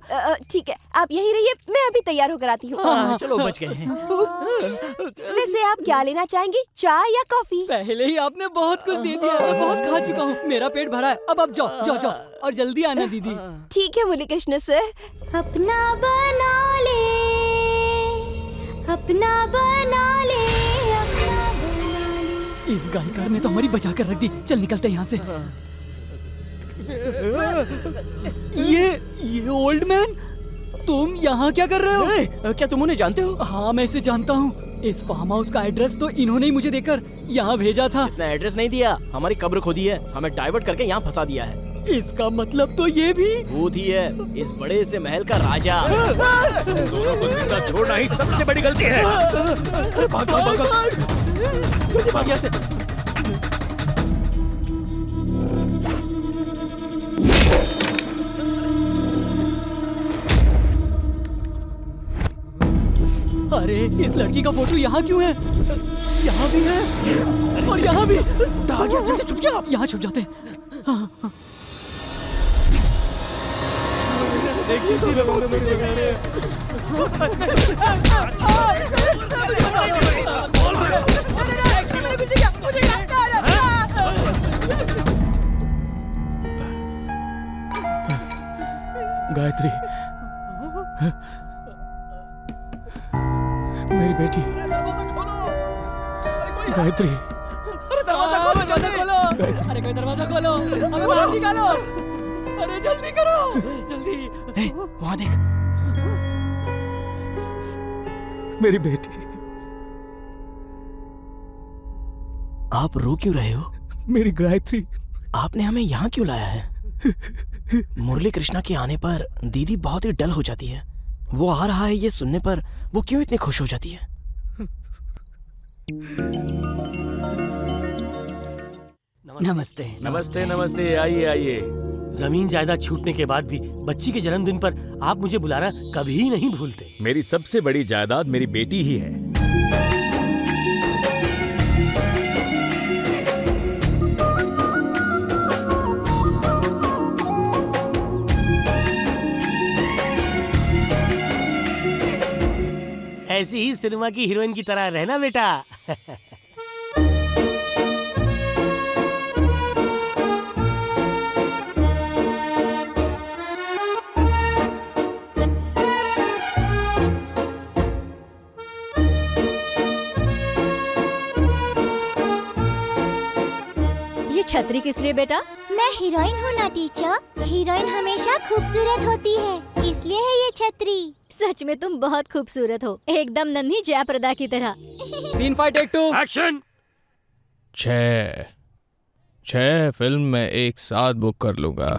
ठीक है, आप यहीं रहिए, मैं अभी तैयार होकर आती हूँ। चलो बच गए हैं। वैसे आप क्या लेना चाहेंगी, चाय या कॉफी? पहले ही आपने बहुत कुछ दे दिया, मैं बहुत खा चुका हूँ, मेरा पेट भरा है। अब जाओ जाओ जाओ और जल्दी आना दीदी। ठीक है मुरली कृष्ण सर। अपना बना ले, अपना बना ले, अपना बना ले। इस गायकार ने तो हमारी बचा कर रख दी। चल निकलते हैं यहाँ से। ये ओल्ड मैन, तुम यहाँ क्या कर रहे हो? क्या तुम उन्हें जानते हो? हाँ मैं इसे जानता हूँ। इस फार्म हाउस का एड्रेस तो इन्होंने ही मुझे देकर यहाँ भेजा था। इसने एड्रेस नहीं दिया, हमारी कब्र खोदी है, हमें डाइवर्ट करके यहाँ फंसा दिया है। इसका मतलब तो ये भी भूत ही है, इस बड़े से महल का राजा। दोनों को जिंदा छोड़ना ही सबसे बड़ी गलती है। भाग यहाँ से। अरे इस लड़की का फोटो यहाँ क्यों है? यहाँ भी है और यहाँ भी। जल्दी छुप जा। यहाँ छुप जाते हैं। गायत्री, मेरी बेटी गायत्री। अरे दरवाजा खोलो, जल्दी खोलो। अरे कोई दरवाजा खोलो, हमें बाहर निकालो। अरे जल्दी करो, जल्दी। वहाँ देख, मेरी बेटी। आप रो क्यों रहे हो? मेरी गायत्री। आपने हमें यहाँ क्यों लाया है? मुरली कृष्णा के आने पर दीदी बहुत ही डल हो जाती है। वो आ रहा है ये सुनने पर वो क्यों इतनी खुश हो जाती है? नमस्ते। नमस्ते नमस्ते, आइए आइए। जमीन जायदाद छूटने के बाद भी बच्ची के जन्मदिन पर आप मुझे बुलाना कभी नहीं भूलते। मेरी सबसे बड़ी जायदाद मेरी बेटी ही है। ऐसी ही सिनेमा की हीरोइन की तरह रहना बेटा। छतरी किस लिए बेटा? मैं हीरोइन हूँ ना टीचर। हीरोइन हमेशा खूबसूरत होती है, इसलिए है ये छतरी। सच में तुम बहुत खूबसूरत हो, एकदम नन्ही जयाप्रदा की तरह। Scene 5 take 2 action. 6 फिल्म मैं एक साथ बुक कर लूंगा।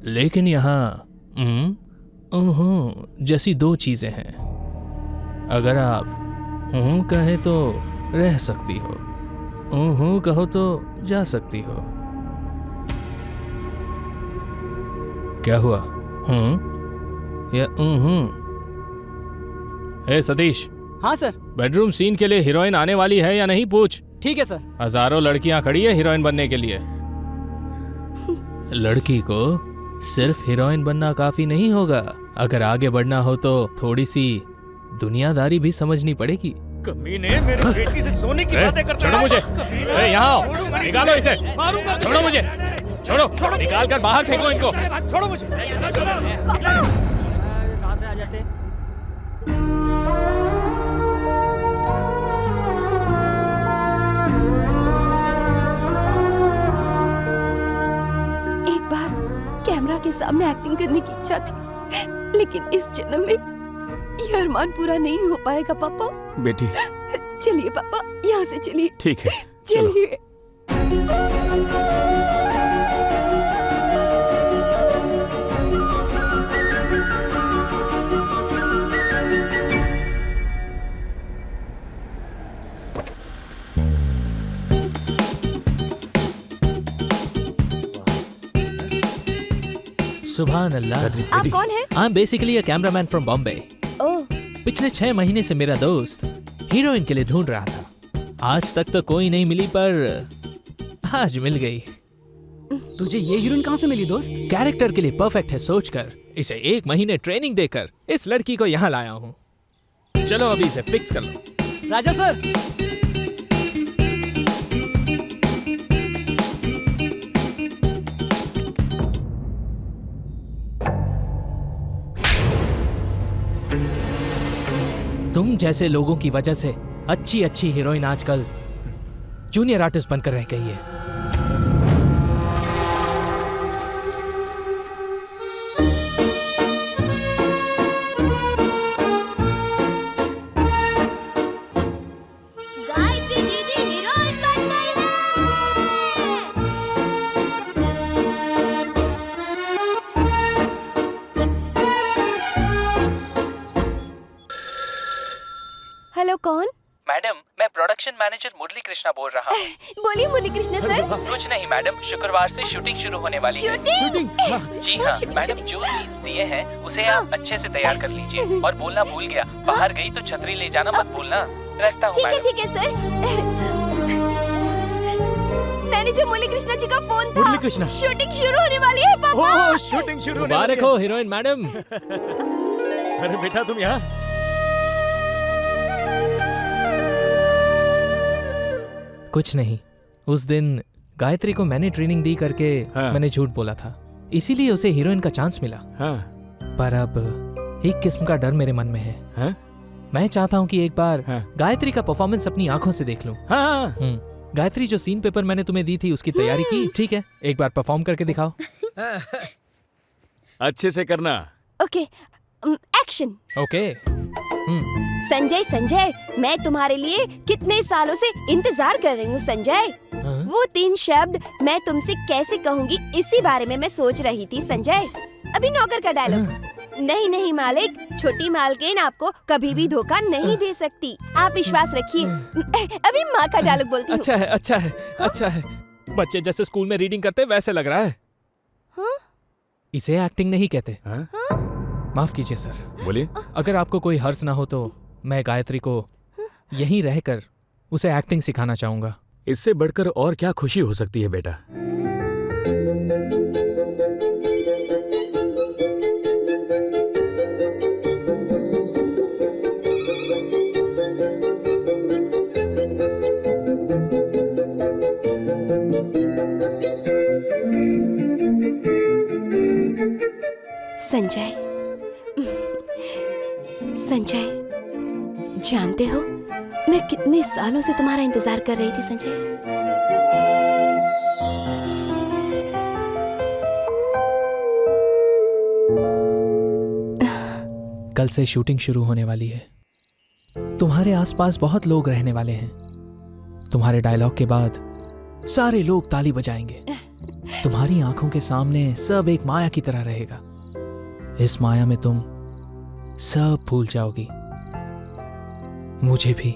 लेकिन यहाँ जैसी 2 चीजें हैं। अगर आप कहे तो रह सकती हो, कहो तो जा सकती हो। क्या हुआ? या हे सतीश। हाँ सर। बेडरूम सीन के लिए हीरोइन आने वाली है या नहीं पूछ। ठीक है सर। हजारों लड़कियां खड़ी है हीरोइन बनने के लिए। लड़की को सिर्फ हीरोइन बनना काफी नहीं होगा, अगर आगे बढ़ना हो तो थोड़ी सी दुनियादारी भी समझनी पड़ेगी। कमीने, मेरी बेटी से सोने की बातें करता है। छोड़ो मुझे। यहाँ आओ, निकालो इसे। छोड़ो मुझे। छोड़ो, निकाल कर बाहर फेंको इनको। छोड़ो मुझे। कहाँ से आ जाते? एक बार कैमरा के सामने एक्टिंग करने की इच्छा थी, लेकिन इस जन्म में ये अरमान पूरा नहीं हो पाएगा पापा। बेटी चलिए पापा, यहाँ से चलिए। ठीक है, चलिए। सुभान अल्लाह। आप कौन हैं? I am basically a cameraman from Bombay. Oh. पिछले 6 महीने से मेरा दोस्त हीरोइन के लिए ढूंढ रहा था। आज तक तो कोई नहीं मिली, पर आज मिल गई। तुझे ये हीरोइन कहाँ से मिली दोस्त? कैरेक्टर के लिए परफेक्ट है सोचकर इसे 1 महीने ट्रेनिंग देकर इस लड़की को यहाँ लाया हूँ। चलो अभी इसे फिक्स कर लो। राजा सर। तुम जैसे लोगों की वजह से अच्छी हीरोइन आजकल जूनियर आर्टिस्ट बनकर रह गई है। गायत्री दीदी हीरोइन बन गई है। हेलो, कौन? मैडम, मैं प्रोडक्शन मैनेजर मुरली कृष्णा बोल रहा हूँ। बोलिए मुरली कृष्णा सर। कुछ नहीं मैडम, शुक्रवार से शूटिंग शुरू होने वाली है। शूटिंग? जी हाँ मैडम, जो सीन्स दिए हैं उसे आप अच्छे से तैयार कर लीजिए। और बोलना भूल गया, बाहर गई तो छतरी ले जाना मत भूलना। रखता हूँ मैडम। ठीक है सर। मैनेजर मुरली कृष्णा जी का फोन था। मुरली कृष्णा। शूटिंग शुरू होने वाली है पापा। ओह, शूटिंग शुरू होने वाली मुबारक है। हो हीरोइन मैडम। अरे बेटा तुम यहाँ। कुछ नहीं, उस दिन गायत्री को मैंने ट्रेनिंग दी करके मैंने झूठ बोला था, इसीलिए उसे हीरोइन का चांस मिला। पर अब एक किस्म का डर मेरे मन में है। मैं चाहता हूँ कि एक बार गायत्री का परफॉर्मेंस अपनी आंखों से देख लूं। गायत्री, जो सीन पेपर मैंने तुम्हें दी थी उसकी तैयारी की? ठीक है, एक बार परफॉर्म करके दिखाओ। अच्छे से करना। Okay, action. ओके। संजय, मैं तुम्हारे लिए कितने सालों से इंतजार कर रही हूँ संजय। वो 3 शब्द मैं तुमसे कैसे कहूँगी, इसी बारे में मैं सोच रही थी संजय। अभी नौकर का डायलॉग। नहीं मालिक, छोटी मालकिन आपको कभी भी धोखा नहीं दे सकती, आप विश्वास रखिए। अभी माँ का डायलॉग बोलती हूँ। अच्छा है। बच्चे जैसे स्कूल में रीडिंग करते वैसे लग रहा है। इसे एक्टिंग नहीं कहते। माफ कीजिए सर। बोलिए। अगर आपको कोई हर्ज ना हो तो मैं गायत्री को यहीं रहकर उसे एक्टिंग सिखाना चाहूंगा। इससे बढ़कर और क्या खुशी हो सकती है बेटा। संजय, जानते हो, मैं कितने सालों से तुम्हारा इंतजार कर रही थी संजय। कल से शूटिंग शुरू होने वाली है। तुम्हारे आसपास बहुत लोग रहने वाले हैं। तुम्हारे डायलॉग के बाद सारे लोग ताली बजाएंगे। तुम्हारी आंखों के सामने सब एक माया की तरह रहेगा। इस माया में तुम सब भूल जाओगी, मुझे भी।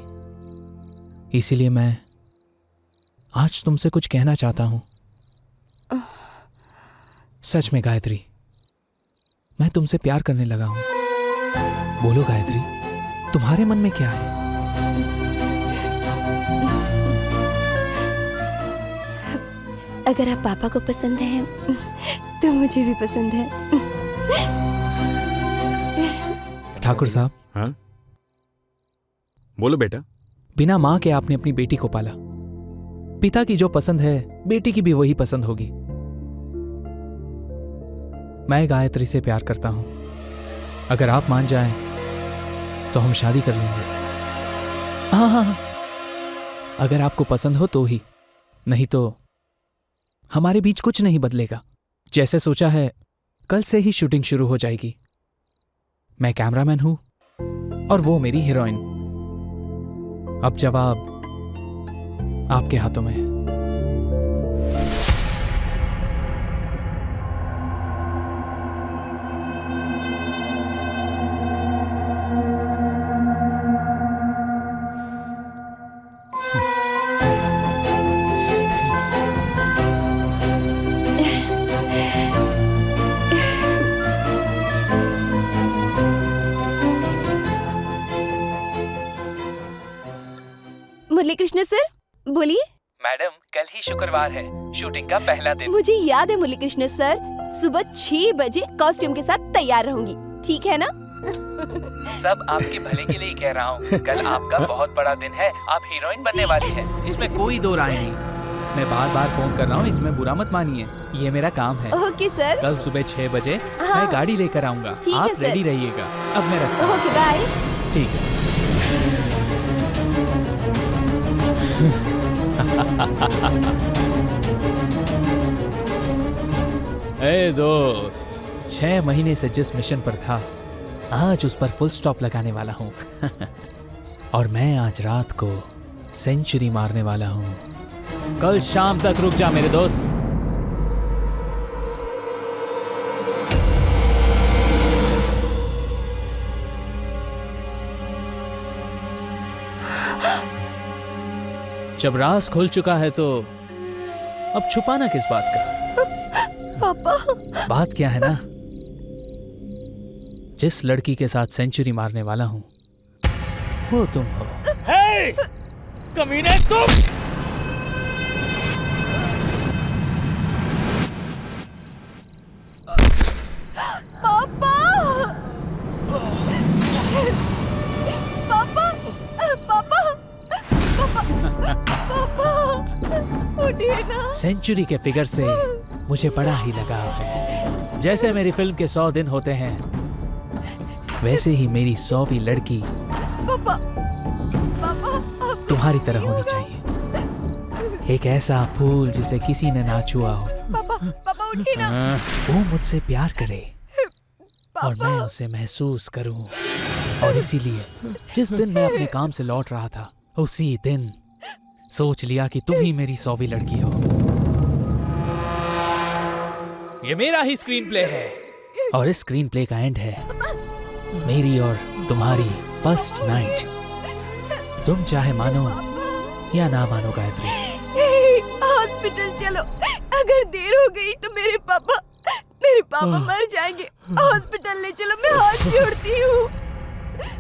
इसीलिए मैं आज तुमसे कुछ कहना चाहता हूं। सच में गायत्री, मैं तुमसे प्यार करने लगा हूं। बोलो गायत्री, तुम्हारे मन में क्या है? अगर आप पापा को पसंद हैं तो मुझे भी पसंद है। ठाकुर साहब। हाँ? बोलो बेटा। बिना मां के आपने अपनी बेटी को पाला। पिता की जो पसंद है बेटी की भी वही पसंद होगी। मैं गायत्री से प्यार करता हूं। अगर आप मान जाएं तो हम शादी कर लेंगे। हाँ, अगर आपको पसंद हो तो ही, नहीं तो हमारे बीच कुछ नहीं बदलेगा। जैसे सोचा है कल से ही शूटिंग शुरू हो जाएगी। मैं कैमरामैन हूं और वो मेरी हीरोइन। अब जवाब आपके हाथों में है। मुरली कृष्ण सर, बोलिए। मैडम, कल ही शुक्रवार है, शूटिंग का पहला दिन। मुझे याद है मुरली कृष्ण सर, सुबह 6 बजे कॉस्ट्यूम के साथ तैयार रहूंगी, ठीक है ना? सब आपके भले के लिए ही कह रहा हूँ। कल आपका बहुत बड़ा दिन है, आप हीरोइन बनने वाली है। इसमें कोई दो राय नहीं। मैं बार बार फोन कर रहा हूँ, इसमें बुरा मत मानिए। ये मेरा काम है। Okay sir. कल सुबह 6 बजे मैं गाड़ी लेकर आऊंगा। आप रेडी रहिएगा। अब मैं रखता हूँ। Okay, bye. ठीक है। ए दोस्त, 6 महीने से जिस मिशन पर था, आज उस पर फुल स्टॉप लगाने वाला हूं। और मैं आज रात को सेंचुरी मारने वाला हूं। कल शाम तक रुक जा मेरे दोस्त। जब राज खुल चुका है तो अब छुपाना किस बात का? पापा। बात क्या है ना, जिस लड़की के साथ सेंचुरी मारने वाला हूं वो तुम हो। हे! कमीने तुम! पापा! पापा! पापा! पापा! उठिए ना। सेंचुरी के फिगर से मुझे बड़ा ही लगाव है। जैसे मेरी फिल्म के 100 दिन होते हैं, वैसे ही मेरी 100वीं लड़की पापा, तुम्हारी तरह होनी चाहिए। एक ऐसा फूल जिसे किसी ने ना छुआ हो। पापा उठिए ना। वो मुझसे प्यार करे और मैं उसे महसूस करूं। और इसीलिए जिस दिन मैं अपने काम से लौट रहा था, उसी दिन सोच लिया कि तुम ही मेरी 100वीं लड़की हो। ये मेरा ही स्क्रीन प्ले है और इस स्क्रीन प्ले का एंड है मेरी और तुम्हारी फर्स्ट नाइट। तुम चाहे मानो या ना मानो गायत्री। हॉस्पिटल चलो, अगर देर हो गई तो मेरे पापा मर जाएंगे। हॉस्पिटल ले चलो, मैं हाथ जोड़ती हूँ।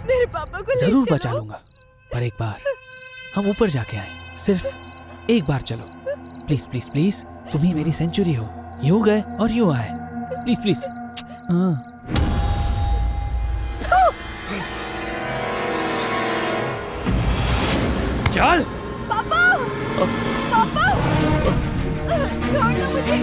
मेरे पापा को जरूर बचा लूंगा, पर एक बार हम ऊपर जाके आए। सिर्फ एक बार चलो, प्लीज प्लीज प्लीज। तुम ही मेरी सेंचुरी हो। यूं गए और यूं आए। Please please. चल। पापा! पापा! छोड़ दो मुझे।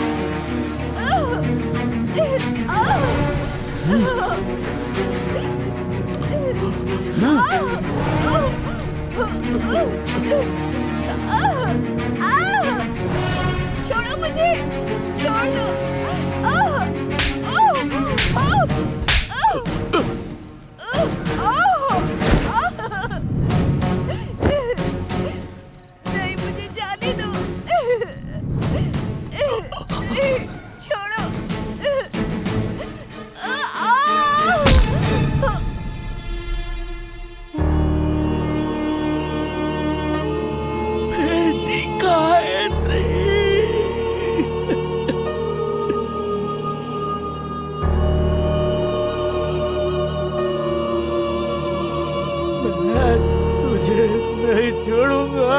नहीं छोड़ूंगा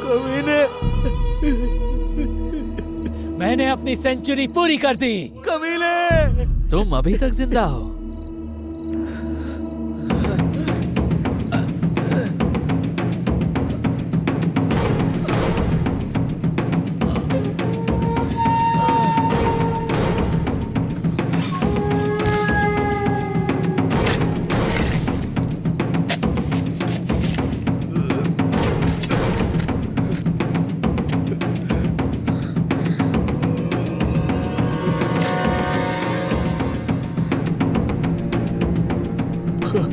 कमीने। मैंने अपनी सेंचुरी पूरी कर दी। कमीने तुम अभी तक जिंदा हो।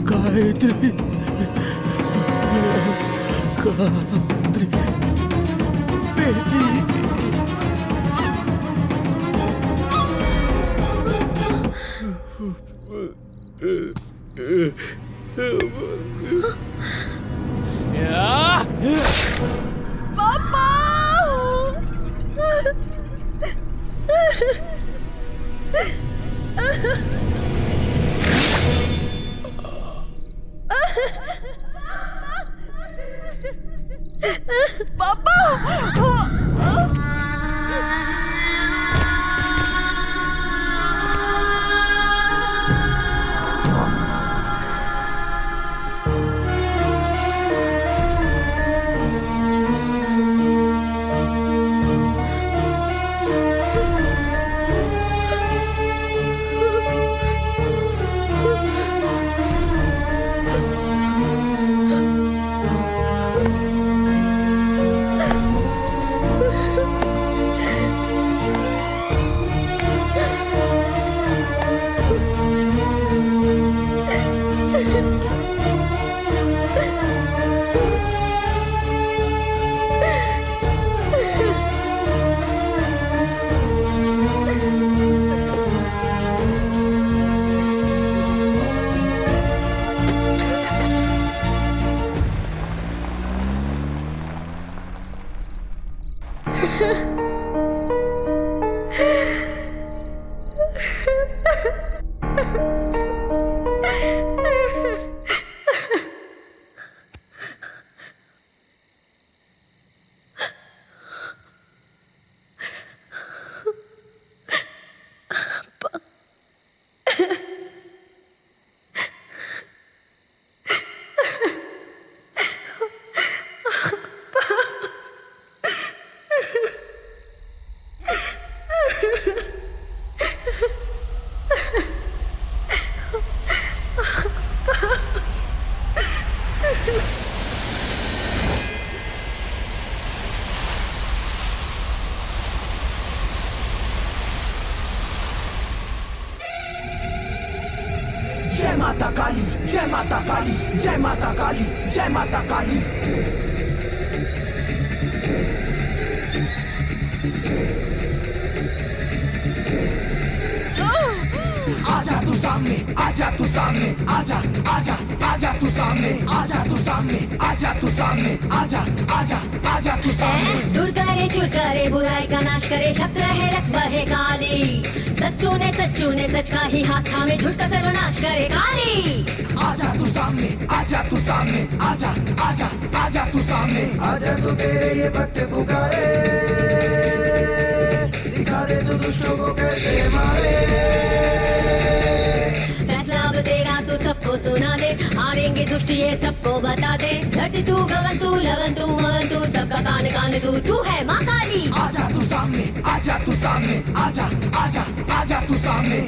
गायत्री गायत्री बेटी। पापा जय माता काली, जय माता काली, जय माता काली, जय माता काली। आजा तू सामने, आजा तू सामने, आजा आजा आजा तू सामने, आजा तू सामने, आजा तू सामने, आजा आजा आजा तू सामने। दूर करे चूर करे बुराई का नाश करे, शब्द रहे रख बहे काली। सच्चू ने सच का ही हाथ थामे, झूठ का सर्वनाश करे काली। आजा तू सामने, आजा तू सामने, आजा आजा आजा तू सामने। आजा तू तेरे ये भक्त पुकारे, दिखा दे तू दुष्टों को कैसे मारे। फैसला अब तेरा तू सबको सुना दे, आवेंगे दुष्ट ये सबको बता दे। धरती तू गगन तू लगन तू मगन तू, सबका कान कान तू है माँ काली। आजा तू सामने, आजा तू सामने, आजा आजा आजा तू सामने।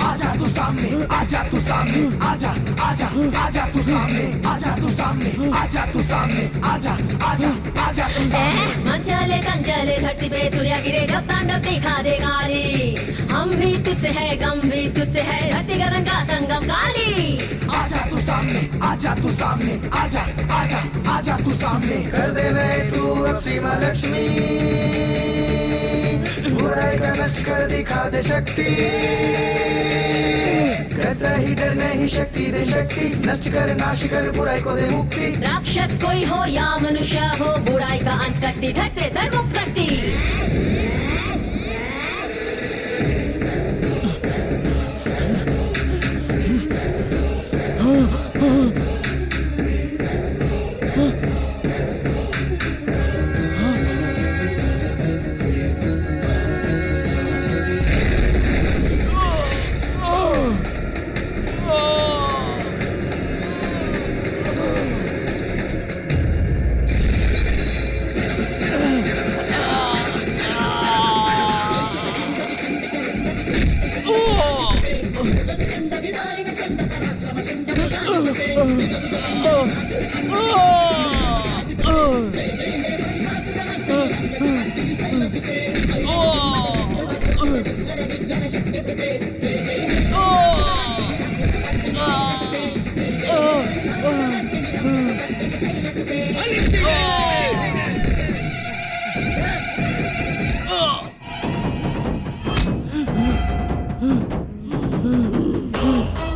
आजा तू सामने, आजा तू सामने, आजा आजा आजा तू सामने, आजा तू सामने, आजा तू सामने, आजा आजा आजा तू सामने। मन चले तन चले धरती पे सूर्य गिरे, जब तांडव दिखा दे काली। हम भी तुझसे है, गम भी तुझसे है, धरती गगन का संगम काली। आजा तू सामने, आजा तू सामने, आजा आजा आजा तू सामने। कर दे मैं तू अब सीमा लक्ष्मी, बुराई का नशा नष्ट कर दिखा दे शक्ति, कैसा ही डर नहीं शक्ति दे शक्ति, नष्ट कर नाश कर बुराई को दे मुक्ति। राक्षस कोई हो या मनुष्य हो, बुराई का अंत करती, घर से सर मुक्त करती।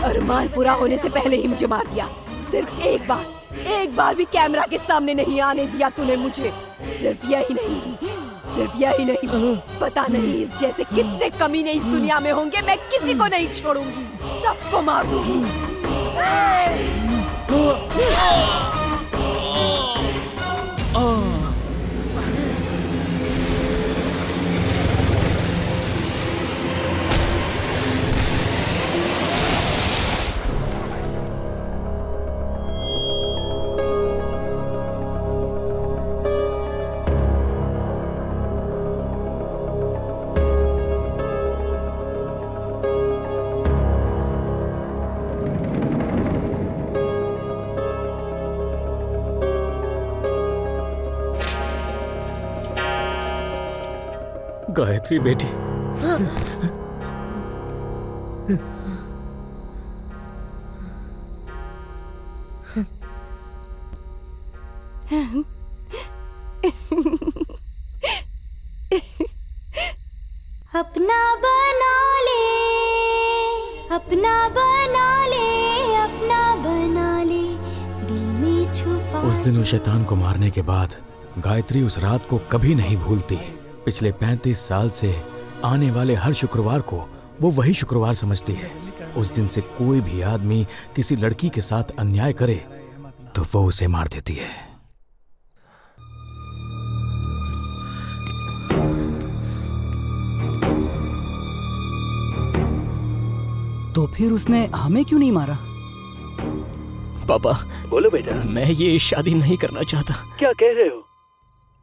अरमान पूरा होने से पहले ही मुझे मार दिया। सिर्फ एक बार भी कैमरा के सामने नहीं आने दिया तूने मुझे। सिर्फ यही नहीं, पता नहीं इस जैसे कितने कमीने इस दुनिया में होंगे। मैं किसी को नहीं छोड़ूंगी, सबको मार दूंगी। गायत्री बेटी, अपना बना ले, अपना बना ले, अपना बना ले, दिल में छुपा। उस दिन उस शैतान को मारने के बाद गायत्री उस रात को कभी नहीं भूलती। पिछले 35 साल से आने वाले हर शुक्रवार को वो वही शुक्रवार समझती है। उस दिन से कोई भी आदमी किसी लड़की के साथ अन्याय करे तो वो उसे मार देती है। तो फिर उसने हमें क्यों नहीं मारा? पापा बोलो बेटा। मैं ये शादी नहीं करना चाहता। क्या कह रहे हो?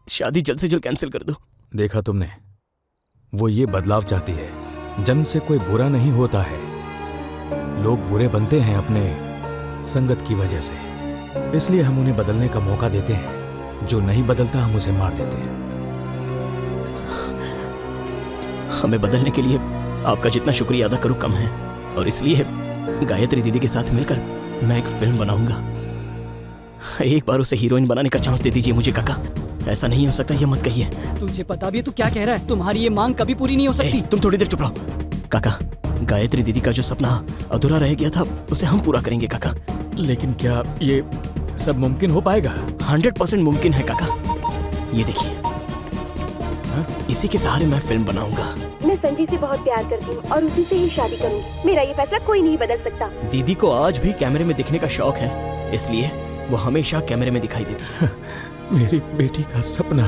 शादी जल्द से जल्द कैंसिल कर दो। देखा तुमने, वो ये बदलाव चाहती है। जन्म से कोई बुरा नहीं होता है, लोग बुरे बनते हैं अपने संगत की वजह से। इसलिए हम उन्हें बदलने का मौका देते हैं। जो नहीं बदलता हम उसे मार देते हैं। हमें बदलने के लिए आपका जितना शुक्रिया अदा करूं कम है, और इसलिए गायत्री दीदी के साथ मिलकर मैं एक फिल्म बनाऊंगा। एक बार उसे हीरोइन बनाने का चांस दे दीजिए मुझे काका। ऐसा नहीं हो सकता, ये मत कहिए। तुझे पता भी है तू क्या कह रहा है? तुम्हारी ये मांग कभी पूरी नहीं हो सकती। तुम थोड़ी देर चुप रहो। काका, गायत्री दीदी का जो सपना अधूरा रह गया था उसे हम पूरा करेंगे काका। लेकिन क्या ये सब मुमकिन हो पाएगा? 100% मुमकिन है काका। ये देखिए, इसी के सहारे मैं फिल्म बनाऊंगा। मैं संजय से बहुत प्यार करती हूँ और उसी से ही शादी करूँगी। मेरा ये फैसला कोई नहीं बदल सकता। दीदी को आज भी कैमरे में दिखने का शौक है, इसलिए वो हमेशा कैमरे में दिखाई देती है। मेरी बेटी का सपना।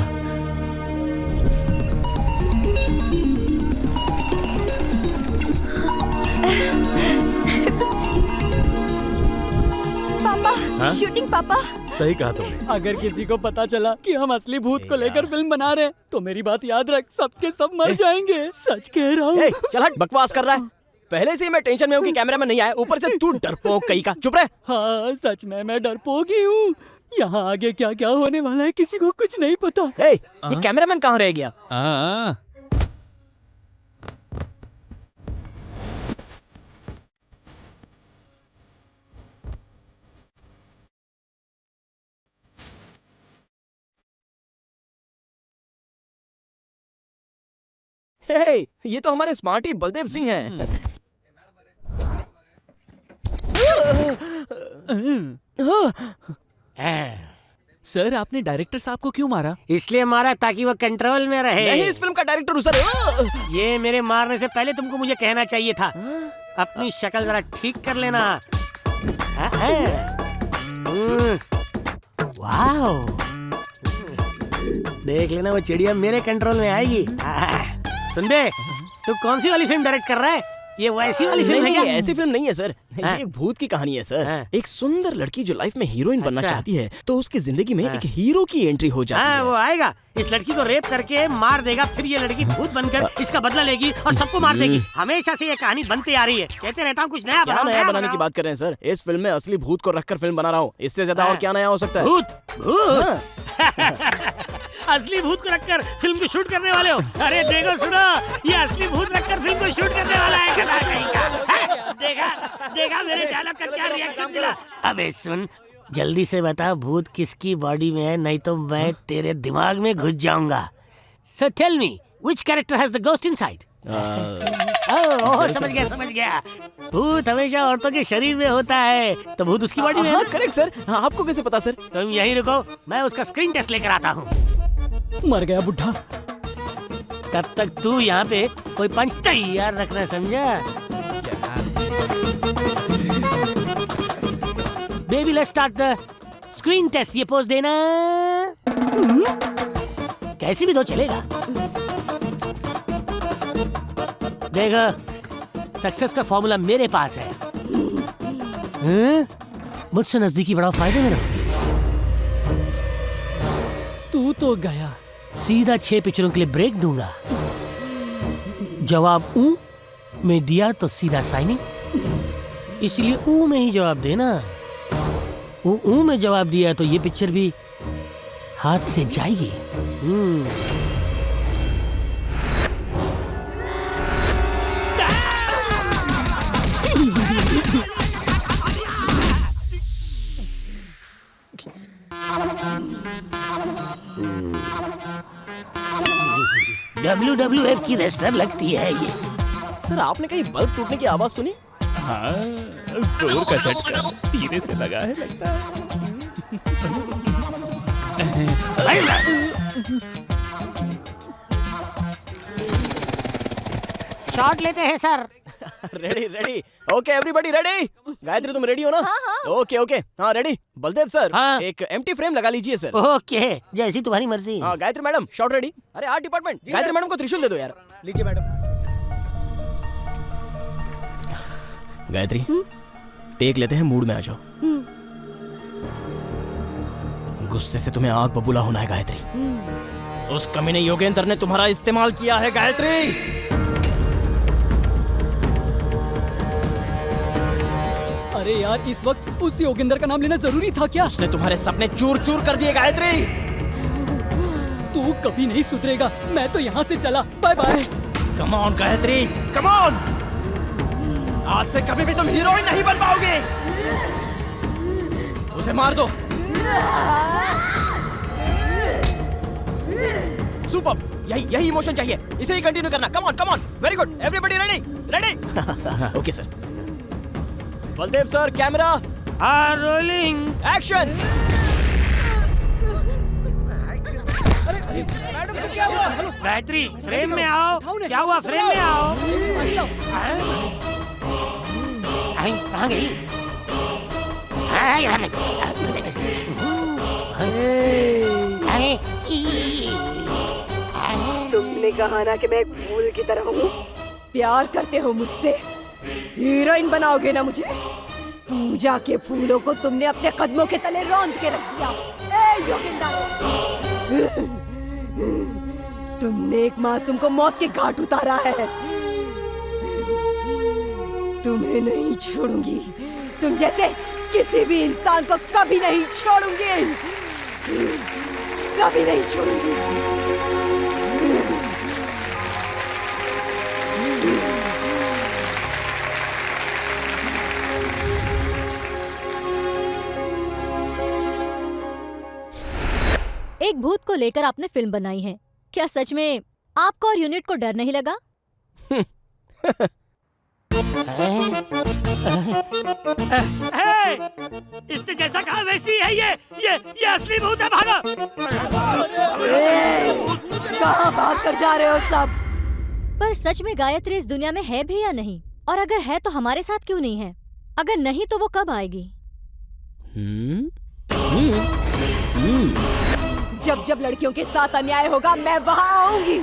पापा, शूटिंग पापा। सही कहा तुमने। अगर किसी को पता चला कि हम असली भूत को लेकर फिल्म बना रहे हैं तो मेरी बात याद रख, सबके सब मर जाएंगे। सच कह रहा हूँ। चल हट, बकवास कर रहा है। पहले से ही मैं टेंशन में हूँ कि कैमरा में नहीं आया, ऊपर से तू डरपोक कहीं का। चुप रहे। हाँ, सच में मैं डरपोक ही हूँ। यहाँ आगे क्या क्या होने वाला है किसी को कुछ नहीं पता। ये कैमरामैन कहाँ रह गया? हे, ये तो हमारे स्मार्टी बलदेव सिंह हैं। सर आपने डायरेक्टर साहब को क्यों मारा? इसलिए मारा ताकि वो कंट्रोल में रहे। नहीं, इस फिल्म का डायरेक्टर हूँ सर। ये मेरे मारने से पहले तुमको मुझे कहना चाहिए था। अपनी शक्ल जरा ठीक कर लेना। वाओ, देख लेना वो चिड़िया मेरे कंट्रोल में आएगी। सुन बे, तू कौन सी वाली फिल्म डायरेक्ट कर रहा है? ये वैसी वाली फिल्म है क्या? ऐसी फिल्म नहीं है सर, ये एक भूत की कहानी है सर। एक सुंदर लड़की जो लाइफ में हीरोइन बनना चाहती है, तो उसकी जिंदगी में एक हीरो की एंट्री हो जाती है। वो आएगा, इस लड़की को रेप करके मार देगा, फिर ये लड़की भूत बनकर इसका बदला लेगी और सबको मार देगी। हमेशा से ये कहानी बनती आ रही है। कहते रहता हूँ कुछ नया क्या नया बनाने की बात कर रहे हैं सर? इस फिल्म में असली भूत को रखकर फिल्म बना रहा हूँ। इससे ज्यादा और क्या नया हो सकता है? भूत असली भूत को रखकर फिल्म को शूट करने वाले हो? अरे देखो सुनो, ये असली भूत रखकर फिल्म को शूट करने वाला है। गधा कहीं का। देखा मेरे डायलॉग का क्या रिएक्शन मिला? अबे सुन, जल्दी से बता भूत किसकी बॉडी में है, नहीं तो मैं तेरे दिमाग में घुस जाऊंगा। So tell me, which character has the ghost inside? समझ गया। भूत हमेशा औरतों के शरीर में होता है, तो भूत उसकी बॉडी में है। Correct sir. आपको कैसे पता सर? तुम यहीं रुको, मैं उसका स्क्रीन टेस्ट लेकर आता हूँ। मर गया बुढ़ा। तब तक तू यहाँ पे कोई पंच तैयार रखना, समझा? Baby let's start the screen test. ये पोज देना, कैसी भी दो चलेगा। देखो, सक्सेस का फॉर्मूला मेरे पास है। मुझसे नजदीकी बढ़ाओ, फायदे में रहोगे। तू तो गया। सीधा 6 पिक्चरों के लिए ब्रेक दूंगा। जवाब ऊ में दिया तो सीधा साइनिंग, इसलिए ऊ में ही जवाब देना। ऊ में जवाब दिया तो ये पिक्चर भी हाथ से जाएगी। WWF की रेसलर लगती है ये। सर आपने कहीं बल्ब टूटने की आवाज सुनी? हाँ, जोर का झटका धीरे से लगा है लगता है। शॉट लेते हैं sir. Ready. Okay everybody ready? Gayatri तुम रेडी हो ना? ओके हाँ रेडी। बलदेव सर, एक एम्प्टी फ्रेम लगा लीजिए सर। ओके, जैसी तुम्हारी मर्जी। हाँ गायत्री मैडम शॉट रेडी। अरे आर्ट डिपार्टमेंट, गायत्री मैडम को त्रिशूल दे दो यार। लीजिए मैडम। गायत्री टेक लेते हैं, मूड में आ जाओ। गुस्से से तुम्हें आग बबूला होना है गायत्री। उस कमीने योगेंद्र ने तुम्हारा इस्तेमाल किया है गायत्री। अरे यार, इस वक्त उस योगेंद्र का नाम लेना जरूरी था क्या? उसने तुम्हारे सपने चूर चूर कर दिए गायत्री। तू कभी नहीं सुधरेगा। मैं तो यहाँ से चला, bye bye. Come on Gayatri, come on. आज से कभी भी तुम हीरोइन नहीं बन पाओगे। उसे मार दो। सुपर, यही इमोशन चाहिए, इसे ही कंटिन्यू करना। Come on, very good, everybody ready. Okay sir. Baldev sir camera rolling action. क्या हुआ? गायत्री फ्रेम में आओ। क्या हुआ? फ्रेम में आओ। कहाँ गई? तुमने कहा ना कि मैं एक फूल की तरह हूँ। प्यार करते हो मुझसे, हीरोइन बनाओगे ना मुझे? पूजा के फूलों को तुमने अपने कदमों के तले रौंद के रख दिया। ए योगेंद्र, तुमने एक मासूम को मौत के घाट उतारा है। तुम्हें नहीं छोड़ूंगी। तुम जैसे किसी भी इंसान को कभी नहीं छोड़ूंगी, कभी नहीं छोड़ूंगी। एक भूत को लेकर आपने फिल्म बनाई है, क्या सच में आपको और यूनिट को डर नहीं लगा? इसने जैसा कहा वैसी है ये असली भूत है, भागो। कहाँ भाग कर जा रहे हो सब? पर सच में गायत्री इस दुनिया में है भी या नहीं? और अगर है तो हमारे साथ क्यों नहीं है? अगर नहीं तो वो कब आएगी? जब जब लड़कियों के साथ अन्याय होगा मैं वहाँ आऊंगी।